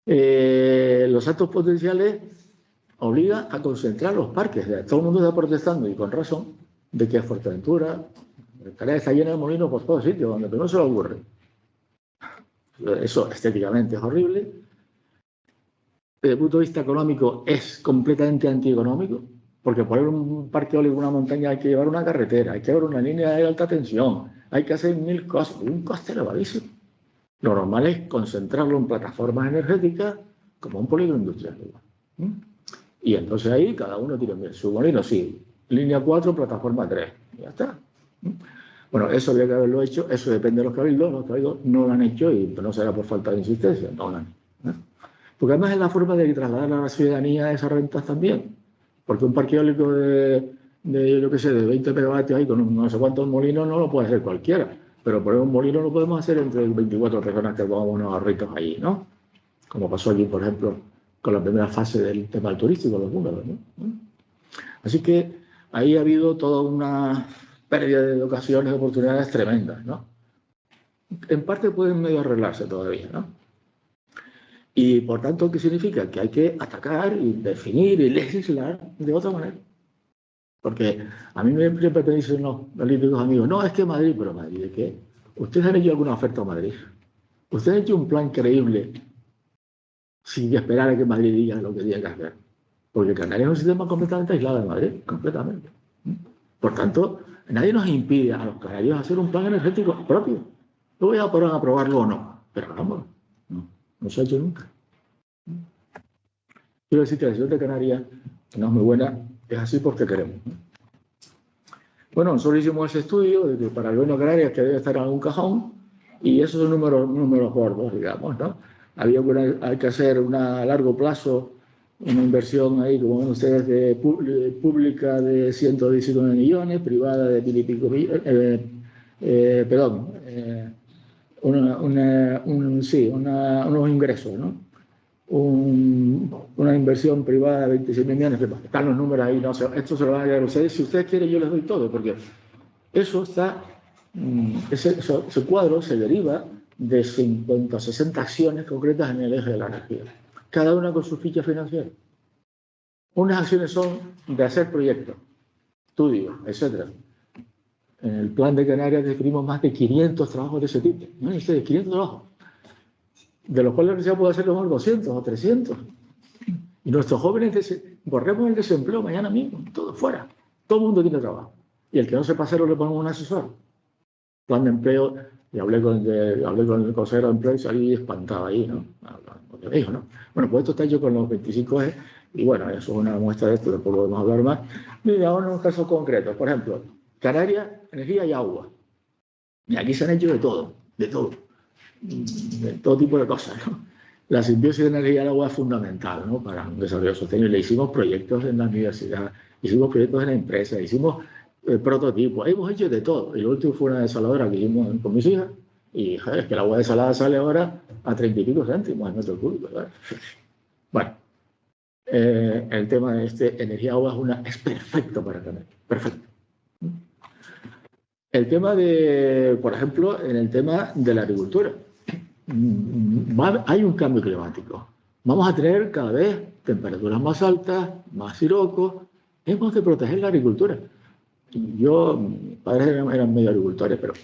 Los altos potenciales obligan a concentrar los parques. Todo el mundo está protestando, y con razón, de que Fuerteventura, Canarias está llena de molinos por todos sitios, donde no se le ocurre. Eso estéticamente es horrible. Desde el punto de vista económico es completamente antieconómico, porque poner un parque eólico en una montaña hay que llevar una carretera, hay que llevar una línea de alta tensión, hay que hacer 1000 cosas, un coste elevadísimo. Lo normal es concentrarlo en plataformas energéticas como un polígono industrial. Y entonces ahí cada uno tiene su molino, sí, línea 4, plataforma 3, y ya está. Bueno, eso había que haberlo hecho, eso depende de los cabildos no lo han hecho y no será por falta de insistencia, no lo han hecho. Porque además es la forma de trasladar a la ciudadanía esas rentas también. Porque un parque eólico de 20 megavatios ahí con no sé cuántos molinos no lo puede hacer cualquiera. Pero por un molino lo podemos hacer entre 24 personas que pongamos unos ahorritos allí, ¿no? Como pasó aquí, por ejemplo, con la primera fase del tema turístico, los números, ¿no? Así que ahí ha habido toda una pérdida de ocasiones, de oportunidades tremendas, ¿no? En parte pueden medio arreglarse todavía, ¿no? Y por tanto, ¿qué significa? Que hay que atacar y definir y legislar de otra manera. Porque a mí siempre me dicen los políticos amigos, no, es que Madrid, pero Madrid, ¿de qué? ¿Ustedes han hecho alguna oferta a Madrid? ¿Ustedes han hecho un plan creíble sin esperar a que Madrid diga lo que tiene que hacer? Porque Canarias es un sistema completamente aislado de Madrid, completamente. Por tanto, nadie nos impide a los canarios hacer un plan energético propio. No voy a poder aprobarlo o no, pero vamos, no se ha hecho nunca. Quiero decir que la situación de Canarias, que no es muy buena, es así porque queremos. Bueno, nosotros hicimos ese estudio de que para el gobierno de Canarias que debe estar en algún cajón, y esos son números gordos, digamos, ¿no? Hay que hacer a largo plazo una inversión ahí, como ven ustedes, pública de 119 millones, privada de 1000 y pico millones, unos ingresos, ¿no? Una inversión privada de 26 millones, están los números ahí, no sé, esto se lo van a dar a ustedes, si ustedes quieren yo les doy todo, porque eso está, ese cuadro se deriva de 50 o 60 acciones concretas en el eje de la energía, cada una con su ficha financiera. Unas acciones son de hacer proyectos, estudios, etc. En el plan de Canarias definimos más de 500 trabajos de ese tipo, ¿no? 500 trabajos. de los cuales la universidad puede hacer como 200 o 300. Y nuestros jóvenes, borremos el desempleo mañana mismo, todo fuera. Todo el mundo tiene trabajo. Y el que no sepa hacerlo le ponemos un asesor. Plan de empleo, y hablé con el consejero de empleo y salí espantado ahí, ¿no? Porque me dijo, ¿no? Bueno, pues esto está hecho con los 25E, y bueno, eso es una muestra de esto, después podemos hablar más. Mira, ahora unos casos concretos. Por ejemplo, Canarias, energía y agua. Y aquí se han hecho de todo tipo de cosas, ¿no? La simbiosis de energía y agua es fundamental, ¿no? Para un desarrollo sostenible. Hicimos proyectos en la universidad, hicimos proyectos en la empresa, hicimos prototipos, hemos hecho de todo. Y lo último fue una desaladora que hicimos con mis hijas, y joder, es que el agua desalada sale ahora a 30 y pico céntimos al metro cúbico, ¿verdad? Bueno, el tema de energía-agua es perfecto para Canarias, perfecto. El tema de, por ejemplo, en el tema de la agricultura, hay un cambio climático. Vamos a tener cada vez temperaturas más altas, más sirocos. Hemos de proteger la agricultura. Mis padres eran medio agricultores, pero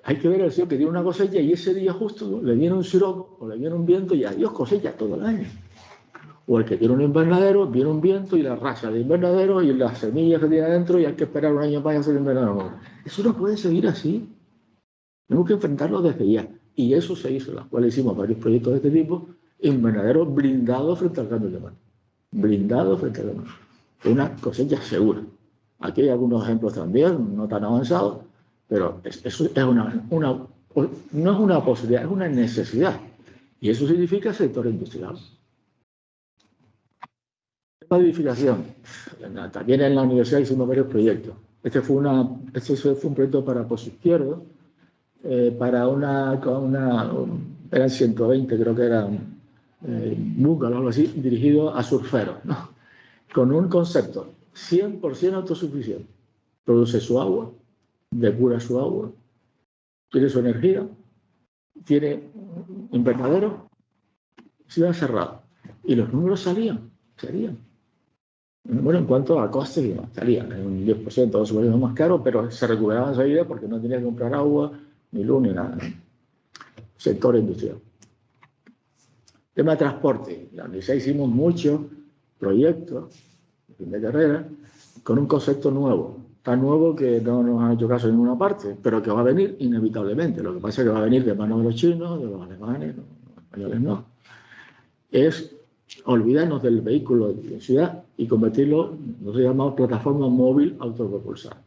hay que ver el cielo que tiene una cosecha y ese día justo le viene un siroco o le viene un viento y adiós cosecha todo el año. O el que tiene un invernadero, viene un viento y la raza de invernadero y las semillas que tiene adentro y hay que esperar un año para hacer el invernadero. Eso no puede seguir así. Tenemos que enfrentarlo desde ya. Y eso se hizo, en las cuales hicimos varios proyectos de este tipo, invernaderos blindados frente al cambio climático. Blindados frente al cambio climático. Una cosecha segura. Aquí hay algunos ejemplos también, no tan avanzados, pero eso es no es una posibilidad, es una necesidad. Y eso significa sector industrial. La edificación. También en la universidad hicimos varios proyectos. Este fue un proyecto para Pozo Izquierdo, para eran 120, creo que eran bungalows, algo así, dirigido a surferos, ¿no? Con un concepto 100% autosuficiente. Produce su agua, depura su agua, tiene su energía, tiene invernadero, ciudad cerrada. Y los números salían. Bueno, en cuanto a costes, salían un 10%, 12% más caro, pero se recuperaba enseguida porque no tenía que comprar agua, ni luz, ni nada. Sector industrial. Tema de transporte. En la universidad hicimos muchos proyectos de fin de carrera con un concepto nuevo. Tan nuevo que no nos han hecho caso en ninguna parte, pero que va a venir inevitablemente. Lo que pasa es que va a venir de manos de los chinos, de los alemanes, los españoles no. Es olvidarnos del vehículo de ciudad y convertirlo, nosotros llamamos plataforma móvil autopropulsada.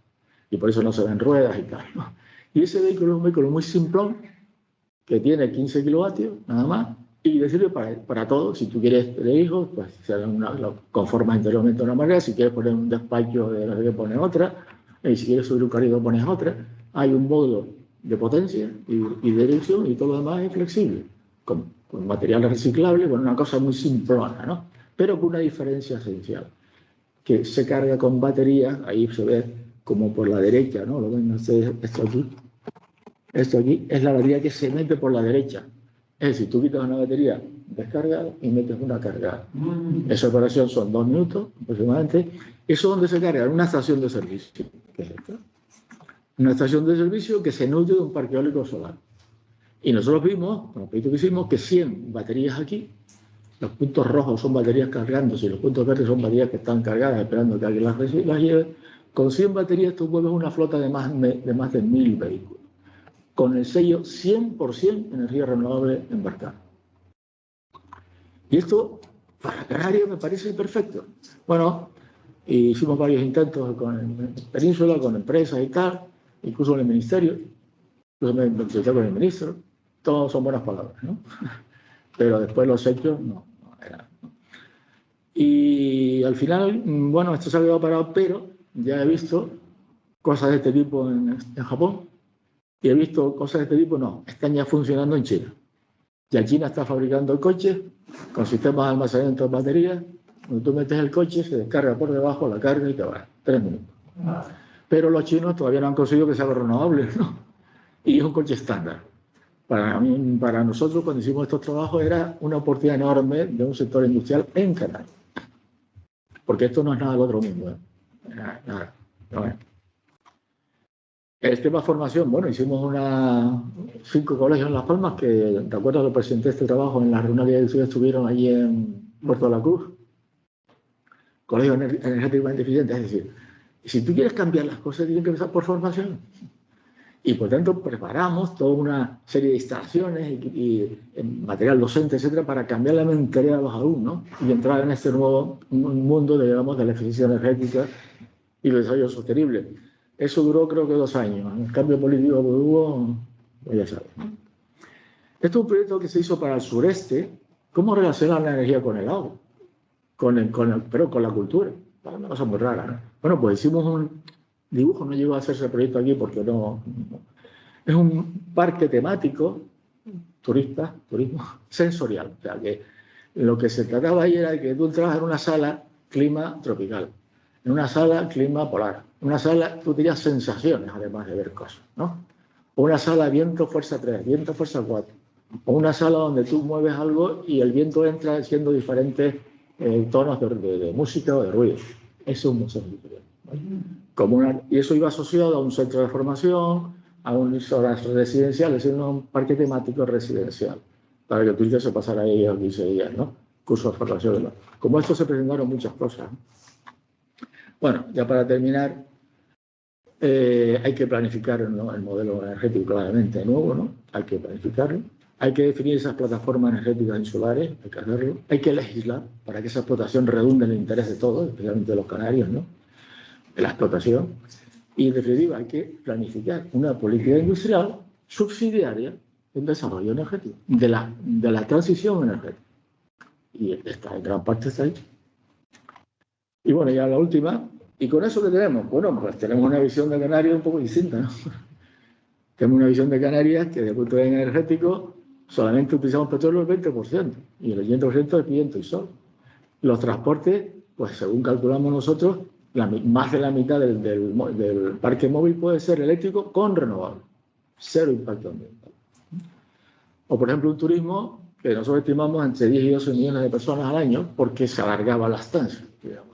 Y por eso no se ven ruedas y tal, ¿no? Y ese vehículo es un vehículo muy simplón, que tiene 15 kilovatios, nada más, y le sirve para todo. Si tú quieres tener hijos, pues lo conformas interiormente de una manera. Si quieres poner un despacho de no sé qué, pones otra. Y si quieres subir un carrito, pones otra. Hay un módulo de potencia y de dirección y todo lo demás es flexible. Con materiales reciclables, con una cosa muy simplona, ¿no? Pero con una diferencia esencial, que se carga con baterías. Ahí se ve como por la derecha, ¿no? Lo ven ustedes, esto aquí es la batería que se mete por la derecha. Es decir, tú quitas una batería descargada y metes una cargada. Esa operación son 2 minutos aproximadamente. ¿Eso dónde se carga? En una estación de servicio. ¿Qué es esto? Una estación de servicio que se nutre de un parque eólico solar. Y nosotros vimos, con el proyecto que hicimos, que 100 baterías aquí, los puntos rojos son baterías cargándose y los puntos verdes son baterías que están cargadas esperando que alguien las lleve. Con 100 baterías tú mueves una flota de más de 1.000 vehículos, con el sello 100% energía renovable embarcada. Y esto, para Canarias, me parece perfecto. Bueno, hicimos varios intentos con Península, con empresas y tal, incluso en el ministerio. Incluso me entrevisté con el ministro. Todos son buenas palabras, ¿no? Pero después los hechos no eran. Y al final, bueno, esto se ha quedado parado, pero ya he visto cosas de este tipo en Japón. Y he visto cosas de este tipo, no, están ya funcionando en China. Ya China está fabricando coches con sistemas de almacenamiento de baterías. Cuando tú metes el coche, se descarga por debajo, la carga y te va. 3 minutos. Pero los chinos todavía no han conseguido que sea renovable, ¿no? Y es un coche estándar. Para nosotros, cuando hicimos estos trabajos, era una oportunidad enorme de un sector industrial en Canarias. Porque esto no es nada del otro mundo, ¿eh? Nada. Bueno. El tema formación, bueno, hicimos 5 colegios en Las Palmas que, de acuerdo a lo que presenté este trabajo en la reunión que estuvieron allí en Puerto de la Cruz, colegios energéticamente eficientes, es decir, si tú quieres cambiar las cosas, tienes que empezar por formación. Y por tanto preparamos toda una serie de instalaciones y material docente, etcétera, para cambiar la mentalidad de los alumnos y entrar en este nuevo mundo, digamos, de la eficiencia energética y el desarrollo sostenible. Eso duró creo que 2 años. El cambio político que hubo, pues ya sabes. Este es un proyecto que se hizo para el sureste. ¿Cómo relacionar la energía con el agua? Pero con la cultura. Una cosa muy rara, ¿no? Bueno, pues hicimos un dibujo, no llegó a hacerse el proyecto aquí porque no. Es un parque temático, turismo sensorial. O sea, que lo que se trataba ahí era de que tú entrabas en una sala clima tropical, en una sala clima polar, en una sala tú tenías sensaciones además de ver cosas, ¿no? O una sala viento fuerza 3, viento fuerza 4, o una sala donde tú mueves algo y el viento entra siendo diferentes tonos de música o de ruido. Eso es un museo sensorial, ¿vale? Y eso iba asociado a un centro de formación, a un zonas residenciales, es un parque temático residencial, para que el turista se pasara ahí a 15 días, ¿no? Cursos de formación, ¿no? Como esto se presentaron muchas cosas. Bueno, ya para terminar, hay que planificar, ¿no?, el modelo energético claramente nuevo, ¿no? Hay que planificarlo. Hay que definir esas plataformas energéticas insulares, hay que hacerlo. Hay que legislar para que esa explotación redunde en el interés de todos, especialmente de los canarios, ¿no? De la explotación. Y en definitiva, hay que planificar una política industrial subsidiaria del desarrollo energético, de la transición energética. Y en gran parte está ahí. Y bueno, ya la última. ¿Y con eso qué tenemos? Bueno, pues tenemos una visión de Canarias un poco distinta, ¿no? Tenemos una visión de Canarias que desde el punto de vista energético solamente utilizamos petróleo el 20% y el 80% es viento y sol. Los transportes, pues según calculamos nosotros, más de la mitad del parque móvil puede ser eléctrico con renovables. 0 impacto ambiental. O por ejemplo un turismo que nosotros estimamos entre 10 y 12 millones de personas al año porque se alargaba la estancia, digamos.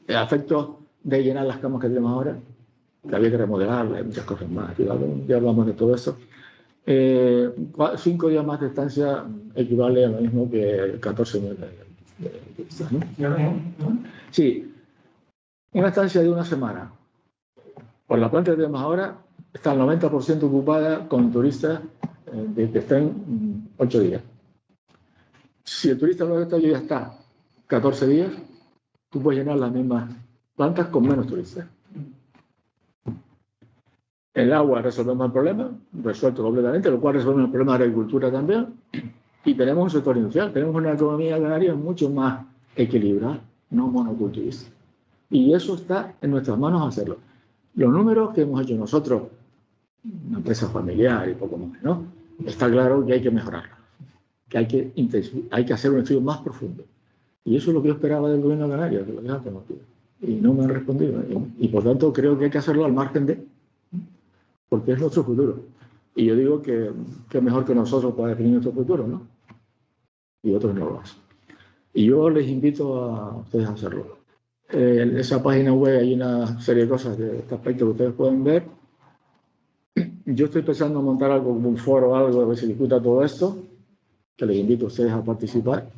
El efecto de llenar las camas que tenemos ahora, que había que remodelarlas, hay muchas cosas más, ya hablamos de todo eso. 5 días más de estancia equivale a lo mismo que 14 millones de turistas, ¿no? Sí, una estancia de una semana. Por la planta que tenemos ahora, está el 90% ocupada con turistas que estén 8 días. Si el turista no ya está 14 días, tú puedes llenar las mismas plantas con menos turistas. El agua resolvemos el problema, resuelto completamente, lo cual resuelve el problema de la agricultura también. Y tenemos un sector industrial, tenemos una economía canaria mucho más equilibrada, no monocultivista. Y eso está en nuestras manos hacerlo. Los números que hemos hecho nosotros, una empresa familiar y poco más, ¿no? Está claro que hay que mejorarlo, que hay que hacer un estudio más profundo. Y eso es lo que yo esperaba del gobierno de Canarias, que lo dejan conocido. Y no me han respondido. Y por tanto creo que hay que hacerlo al margen de, porque es nuestro futuro. Y yo digo que mejor que nosotros para definir nuestro futuro, ¿no? Y otros no lo hacen. Y yo les invito a ustedes a hacerlo. En esa página web hay una serie de cosas de este aspecto que ustedes pueden ver. Yo estoy pensando en montar algo como un foro o algo que se discuta todo esto, que les invito a ustedes a participar.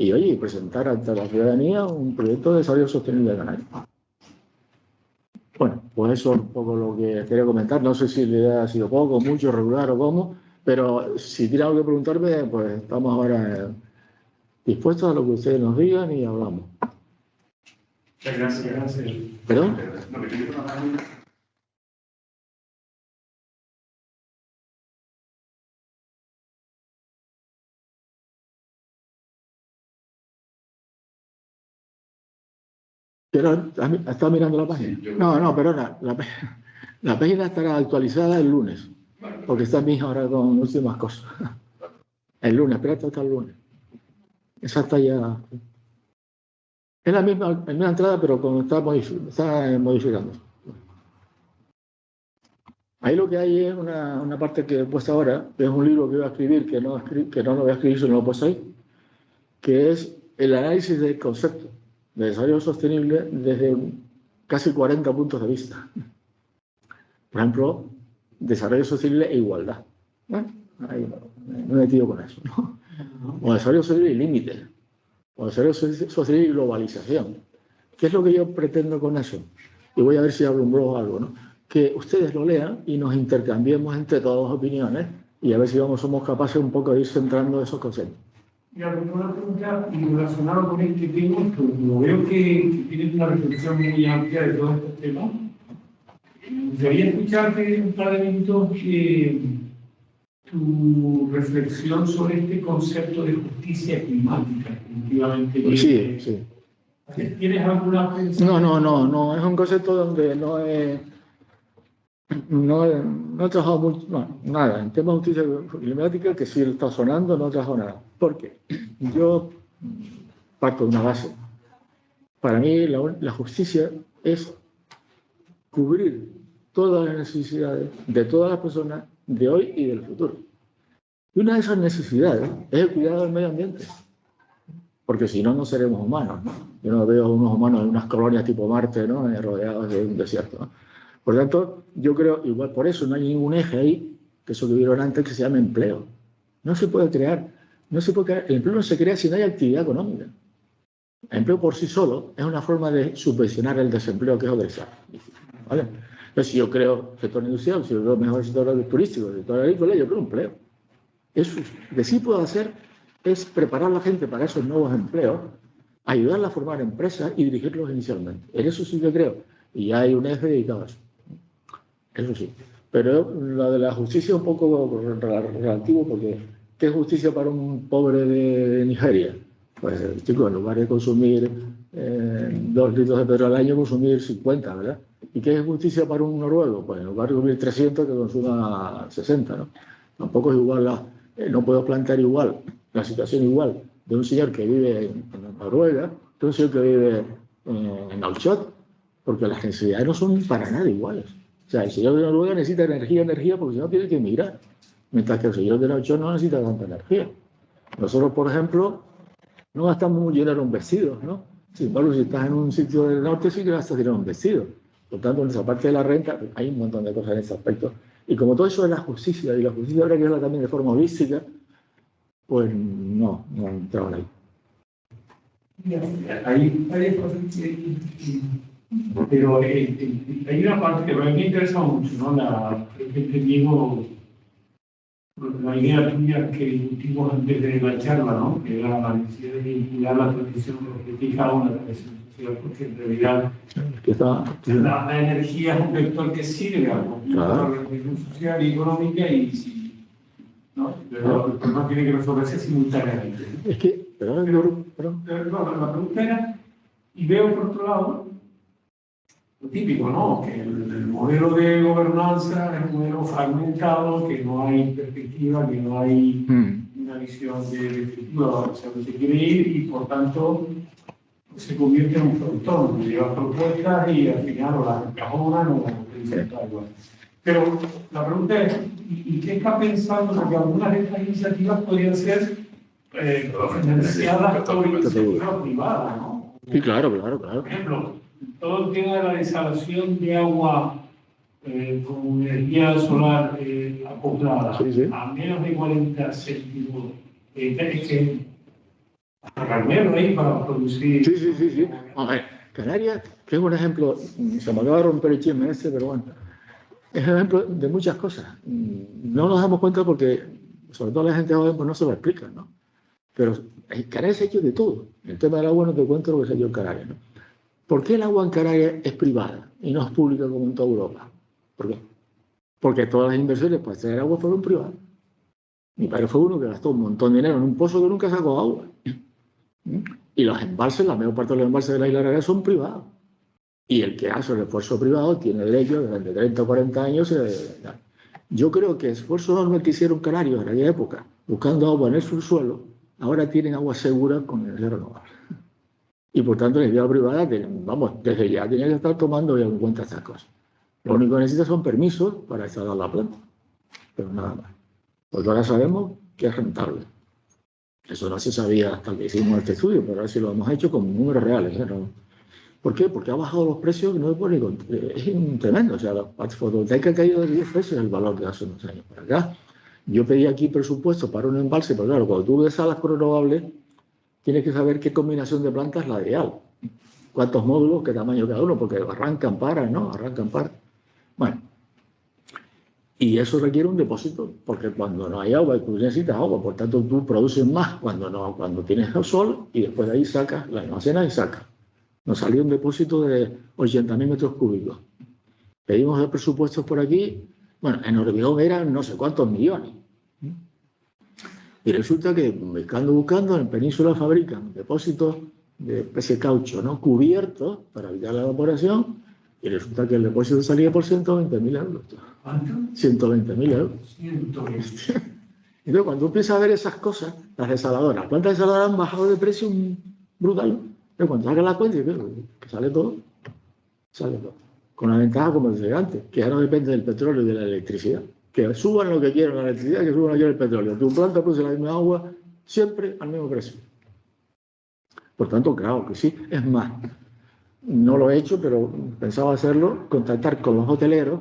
Y oye, presentar ante la ciudadanía un proyecto de desarrollo sostenible de Canarias. Bueno, pues eso es un poco lo que quería comentar. No sé si la idea ha sido poco, mucho, regular o cómo, pero si tiene algo que preguntarme, pues estamos ahora dispuestos a lo que ustedes nos digan y hablamos. Gracias. ¿Perdón? Pero, ¿estás mirando la página? No, perdona. La página estará actualizada el lunes, porque está mi hija ahora con últimas cosas. El lunes, espérate hasta el lunes. Esa está ya. Es la misma entrada, pero como está modificando. Ahí lo que hay es una parte que he puesto ahora, que es un libro que voy a escribir, que no lo voy a escribir, sino lo he puesto ahí, que es el análisis del concepto de desarrollo sostenible desde casi 40 puntos de vista. Por ejemplo, desarrollo sostenible e igualdad. Ahí me he metido con eso, ¿no? O desarrollo sostenible y límites. O desarrollo sostenible y globalización. ¿Qué es lo que yo pretendo con eso? Y voy a ver si hablo un blog o algo, ¿no? Que ustedes lo lean y nos intercambiemos entre todas opiniones y a ver si somos capaces un poco de ir centrando esos conceptos. Mira, una pregunta relacionada con este tema, como veo que tienes una reflexión muy amplia de todos estos temas, me gustaría escucharte un par de minutos tu reflexión sobre este concepto de justicia climática, definitivamente. Sí. ¿Tienes alguna pensamiento? No, es un concepto donde no he trabajado mucho, nada. En temas de justicia climática, que sí está sonando, no he trabajado nada. ¿Por qué? Yo parto de una base. Para mí la justicia es cubrir todas las necesidades de todas las personas de hoy y del futuro. Y una de esas necesidades es el cuidado del medio ambiente. Porque si no, no seremos humanos, ¿no? Yo no veo a unos humanos en unas colonias tipo Marte, ¿no? Rodeados de un desierto, ¿no? Por lo tanto, yo creo, igual por eso no hay ningún eje ahí, que eso que vieron antes, que se llama empleo. No se puede crear, el empleo no se crea si no hay actividad económica. El empleo por sí solo es una forma de subvencionar el desempleo, que es otra. ¿Vale? Entonces, si yo creo sector industrial, si yo creo mejor el sector turístico, el sector agrícola, yo creo empleo. Eso que sí puedo hacer es preparar a la gente para esos nuevos empleos, ayudarla a formar empresas y dirigirlos inicialmente. En eso sí que creo. Y ya hay un eje dedicado a eso. Eso sí. Pero lo de la justicia es un poco relativo, porque ¿qué es justicia para un pobre de Nigeria? Pues, chicos, en lugar de consumir 2 litros de petróleo al año, consumir 50, ¿verdad? ¿Y qué es justicia para un noruego? Pues en lugar de consumir 300, que consuma 60, ¿no? Tampoco es igual, no puedo plantear igual, la situación igual de un señor que vive en Noruega que un señor que vive en Nauchot, porque las necesidades no son para nada iguales. O sea, el señor de Noruega necesita energía, porque si no tiene que emigrar, mientras que el señor de Nauchot no necesita tanta energía. Nosotros, por ejemplo, no gastamos mucho dinero en vestidos, ¿no? Sin embargo, si estás en un sitio del norte, sí que gastas dinero en vestidos. Por tanto, en esa parte de la renta hay un montón de cosas en ese aspecto. Y como todo eso es la justicia, y la justicia habrá que verla también de forma holística, pues no entraban ahí. Hay cosas pero hay una parte que a mí me interesa mucho, ¿no? La idea tuya que discutimos antes de la charla, ¿no? Que era la necesidad de vincular la transición energética a una transición social, porque en realidad la energía es un vector que sirve a la transición social y económica, y ¿no? Pero el problema tiene que resolverse simultáneamente. Es que, la pregunta era, y veo por otro lado, lo típico, ¿no? Que el modelo de gobernanza es un modelo fragmentado, que no hay perspectiva, que no hay una visión de futuro hacia donde se quiere ir, y por tanto se convierte en un frontón, que lleva propuestas y al final o las encajonan o las presentan igual. Pero la pregunta es, ¿y qué está pensando? Porque algunas de estas iniciativas podrían ser financiadas por iniciativas privadas, ¿no? Sí, claro. Por ejemplo, todo el tema de la desalación de agua con energía solar acoplada, a menos de 40 céntimos, que carnero ahí para producir. Sí. A ver, Canarias, que es un ejemplo, se me acaba de romper el chisme pero bueno, es un ejemplo de muchas cosas. No nos damos cuenta porque, sobre todo la gente joven, pues no se lo explica, ¿no? Pero en Canarias se ha hecho de todo. El tema del agua no te cuento lo que se ha hecho en Canarias, ¿no? ¿Por qué el agua en Canarias es privada y no es pública como en toda Europa? ¿Por qué? Porque todas las inversiones para extraer agua fueron privadas. Mi padre fue uno que gastó un montón de dinero en un pozo que nunca sacó agua. Y los embalses, la mayor parte de los embalses de la isla Canaria son privados. Y el que hace el esfuerzo privado tiene derecho durante 30 o 40 años. Yo creo que el esfuerzo enorme que hicieron canarios en aquella época, buscando agua en el subsuelo, ahora tienen agua segura con energía renovable. Y por tanto, la energía privada, desde ya tenía que estar tomando en cuenta estas cosas. Lo único que necesita son permisos para instalar la planta, pero nada más. Porque ahora sabemos que es rentable. Eso no se sabía hasta que hicimos este estudio, pero ahora sí lo hemos hecho con números reales. ¿Por qué? Porque ha bajado los precios, no es tremendo. O sea, la fotovoltaica ha caído de 10 veces el valor de hace unos años para acá. Yo pedí aquí presupuesto para un embalse, pero claro, cuando tú desalas con renovables, tienes que saber qué combinación de plantas es la ideal. Cuántos módulos, qué tamaño cada uno, porque arrancan, paran, ¿no? Arrancan, paran. Bueno, y eso requiere un depósito, porque cuando no hay agua, tú necesitas agua, por tanto tú produces más cuando tienes el sol y después de ahí sacas, la almacenas y sacas. Nos salió un depósito de 80.000 metros cúbicos. Pedimos los presupuestos por aquí, bueno, en Hormigón eran no sé cuántos millones. Y resulta que buscando, en Península fabrican depósitos de especie de caucho, ¿no? Cubiertos para evitar la evaporación, y resulta que el depósito salía por 120.000 euros. ¿Cuánto? 120.000 euros. 120. Entonces, cuando empiezas a ver esas cosas, las desaladoras, las plantas desaladoras han bajado de precio brutal. Pero cuando sacas la cuenta, que sale todo. Con la ventaja, como decía antes, que ya no depende del petróleo y de la electricidad. Que suban lo que quieran la electricidad, que suban lo que quieran el petróleo. Tu planta produce la misma agua siempre al mismo precio. Por tanto, claro que sí. Es más, no lo he hecho, pero pensaba hacerlo, contactar con los hoteleros,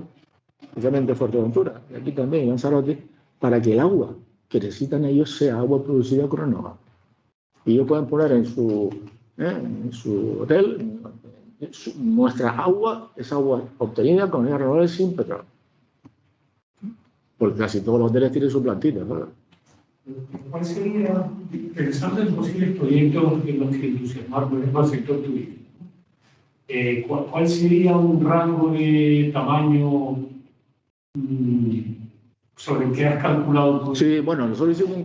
especialmente Fuerteventura, y aquí también, en Lanzarote, para que el agua que necesitan ellos sea agua producida con renovables. Y ellos pueden poner en su hotel nuestra agua, es agua obtenida con energía renovable sin petróleo. Porque casi todos los hoteles tienen su plantita, ¿verdad? ¿Cuál sería, pensando en posibles proyectos en los que entusiasmar, por ejemplo, al sector turístico, cuál sería un rango de tamaño sobre el que has calculado tú? Sí, bueno, nosotros hicimos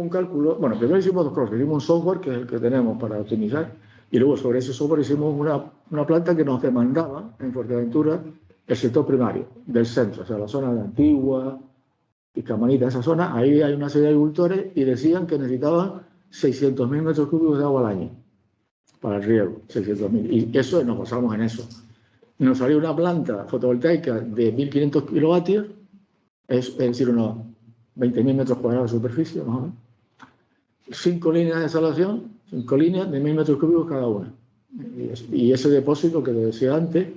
un cálculo. Bueno, primero hicimos dos cosas. Hicimos un software, que es el que tenemos para optimizar, y luego sobre ese software hicimos una planta que nos demandaba en Fuerteventura el sector primario del centro, o sea, la zona de Antigua y Camanita, esa zona. Ahí hay una serie de agricultores y decían que necesitaban 600.000 metros cúbicos de agua al año para el riego, 600.000. Y eso, nos basamos en eso. Nos salió una planta fotovoltaica de 1.500 kilovatios, es decir, unos 20.000 metros cuadrados de superficie, más o menos. 5 líneas de desalación, 5 líneas de 1.000 metros cúbicos cada una. Y ese depósito que te decía antes,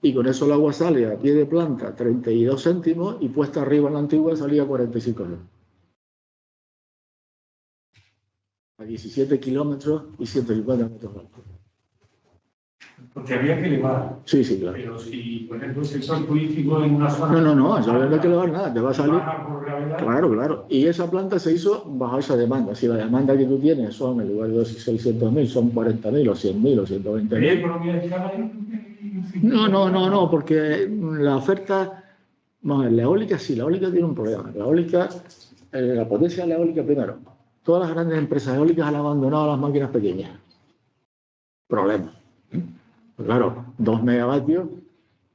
y con eso el agua sale a pie de planta 32 céntimos y puesta arriba en la Antigua salía 45 euros. A 17 kilómetros y 150 metros de altura. Porque había que elevar. Sí, sí, claro. Pero si, por ejemplo, el sector turístico en una zona... No, eso no hay que elevar nada, te va a salir... Baja por gravedad. Claro. Y esa planta se hizo bajo esa demanda. Si la demanda que tú tienes son, en lugar de 600.000, son 40.000 o 100.000 o 120.000. ¿Hay economía de escala ahí? No, porque la oferta... No, la eólica sí, la eólica tiene un problema. La eólica, la potencia de la eólica, primero, todas las grandes empresas eólicas han abandonado las máquinas pequeñas. Problema. Pues claro, 2 megavatios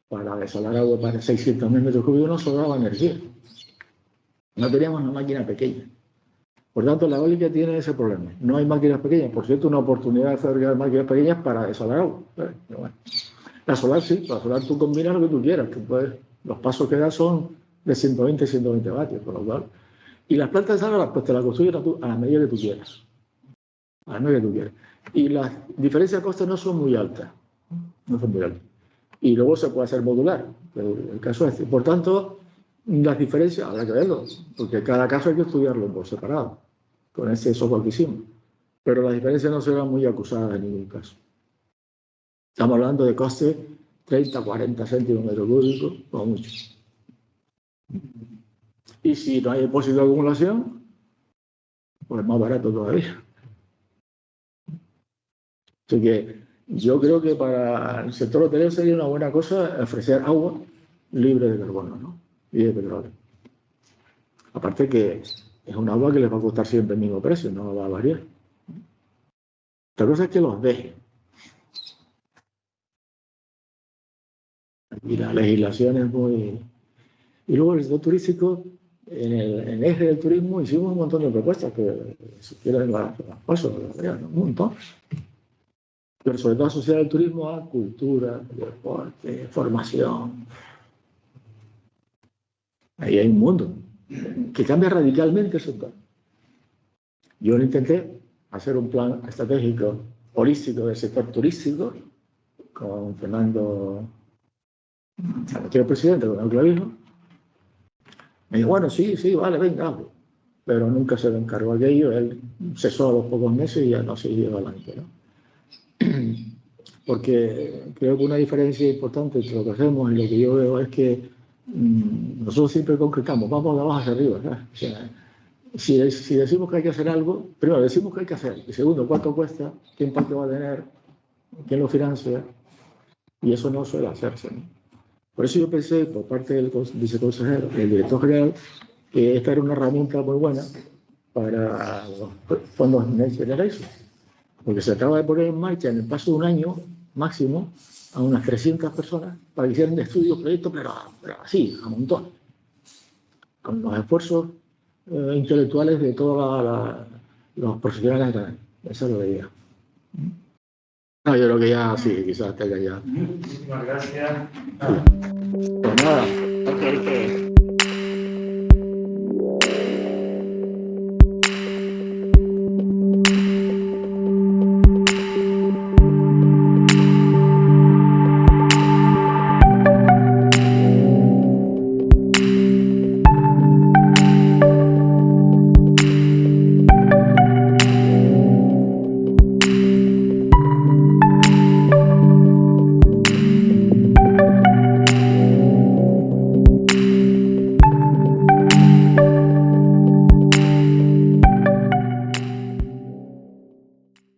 para desalar agua para 600.000 metros cúbicos no sobraba energía. No teníamos una máquina pequeña. Por tanto, la eólica tiene ese problema. No hay máquinas pequeñas. Por cierto, una oportunidad de fabricar máquinas pequeñas para desalar agua. Pero bueno. La solar sí, la solar tú combinas lo que tú quieras. Los pasos que da son de 120 y 120 vatios, por lo cual. Y las plantas de sal, pues te las construyen a la medida que tú quieras. A la medida que tú quieras. Y las diferencias de costes no son muy altas. Y luego se puede hacer modular. Pero el caso es, por tanto, las diferencias habrá que verlo, porque cada caso hay que estudiarlo por separado, con ese software que hicimos. Pero las diferencias no serán muy acusadas en ningún caso. Estamos hablando de costes 30, 40 céntimos metro cúbico, o mucho. Y si no hay depósito de acumulación, pues es más barato todavía. Así que yo creo que para el sector hotelero sería una buena cosa ofrecer agua libre de carbono, ¿no? Y de petróleo. Aparte que es un agua que les va a costar siempre el mismo precio, no va a variar. Otra cosa es que los dejen. Y la legislación es muy... Y luego el sector turístico, en el eje del turismo hicimos un montón de propuestas que si quieren las paso, un montón. Pero sobre todo asociar el turismo a cultura, deporte, formación. Ahí hay un mundo que cambia radicalmente el sector. Yo lo intenté hacer un plan estratégico holístico del sector turístico con Fernando, el anterior presidente, con el Clavijo. Me dijo, bueno, sí, vale, venga, hazlo. Pero nunca se le encargó aquello, él cesó a los pocos meses y ya no siguió adelante, ¿no? Porque creo que una diferencia importante entre lo que hacemos y lo que yo veo es que nosotros siempre concretamos, vamos de abajo hacia arriba, ¿sabes? O sea, si decimos que hay que hacer algo, primero decimos que hay que hacer, y segundo, cuánto cuesta, qué impacto va a tener, quién lo financia, y eso no suele hacerse, ¿no? Por eso yo pensé, por parte del viceconsejero, el director general, que esta era una herramienta muy buena para los fondos Next Generation, porque se acaba de poner en marcha en el paso de un año máximo a unas 300 personas para que hicieran estudios, proyectos, pero así, a montón, con los esfuerzos intelectuales de todos los profesionales de la. Esa es la idea. No, yo creo que ya sí, quizás tenga ya. Muchísimas gracias.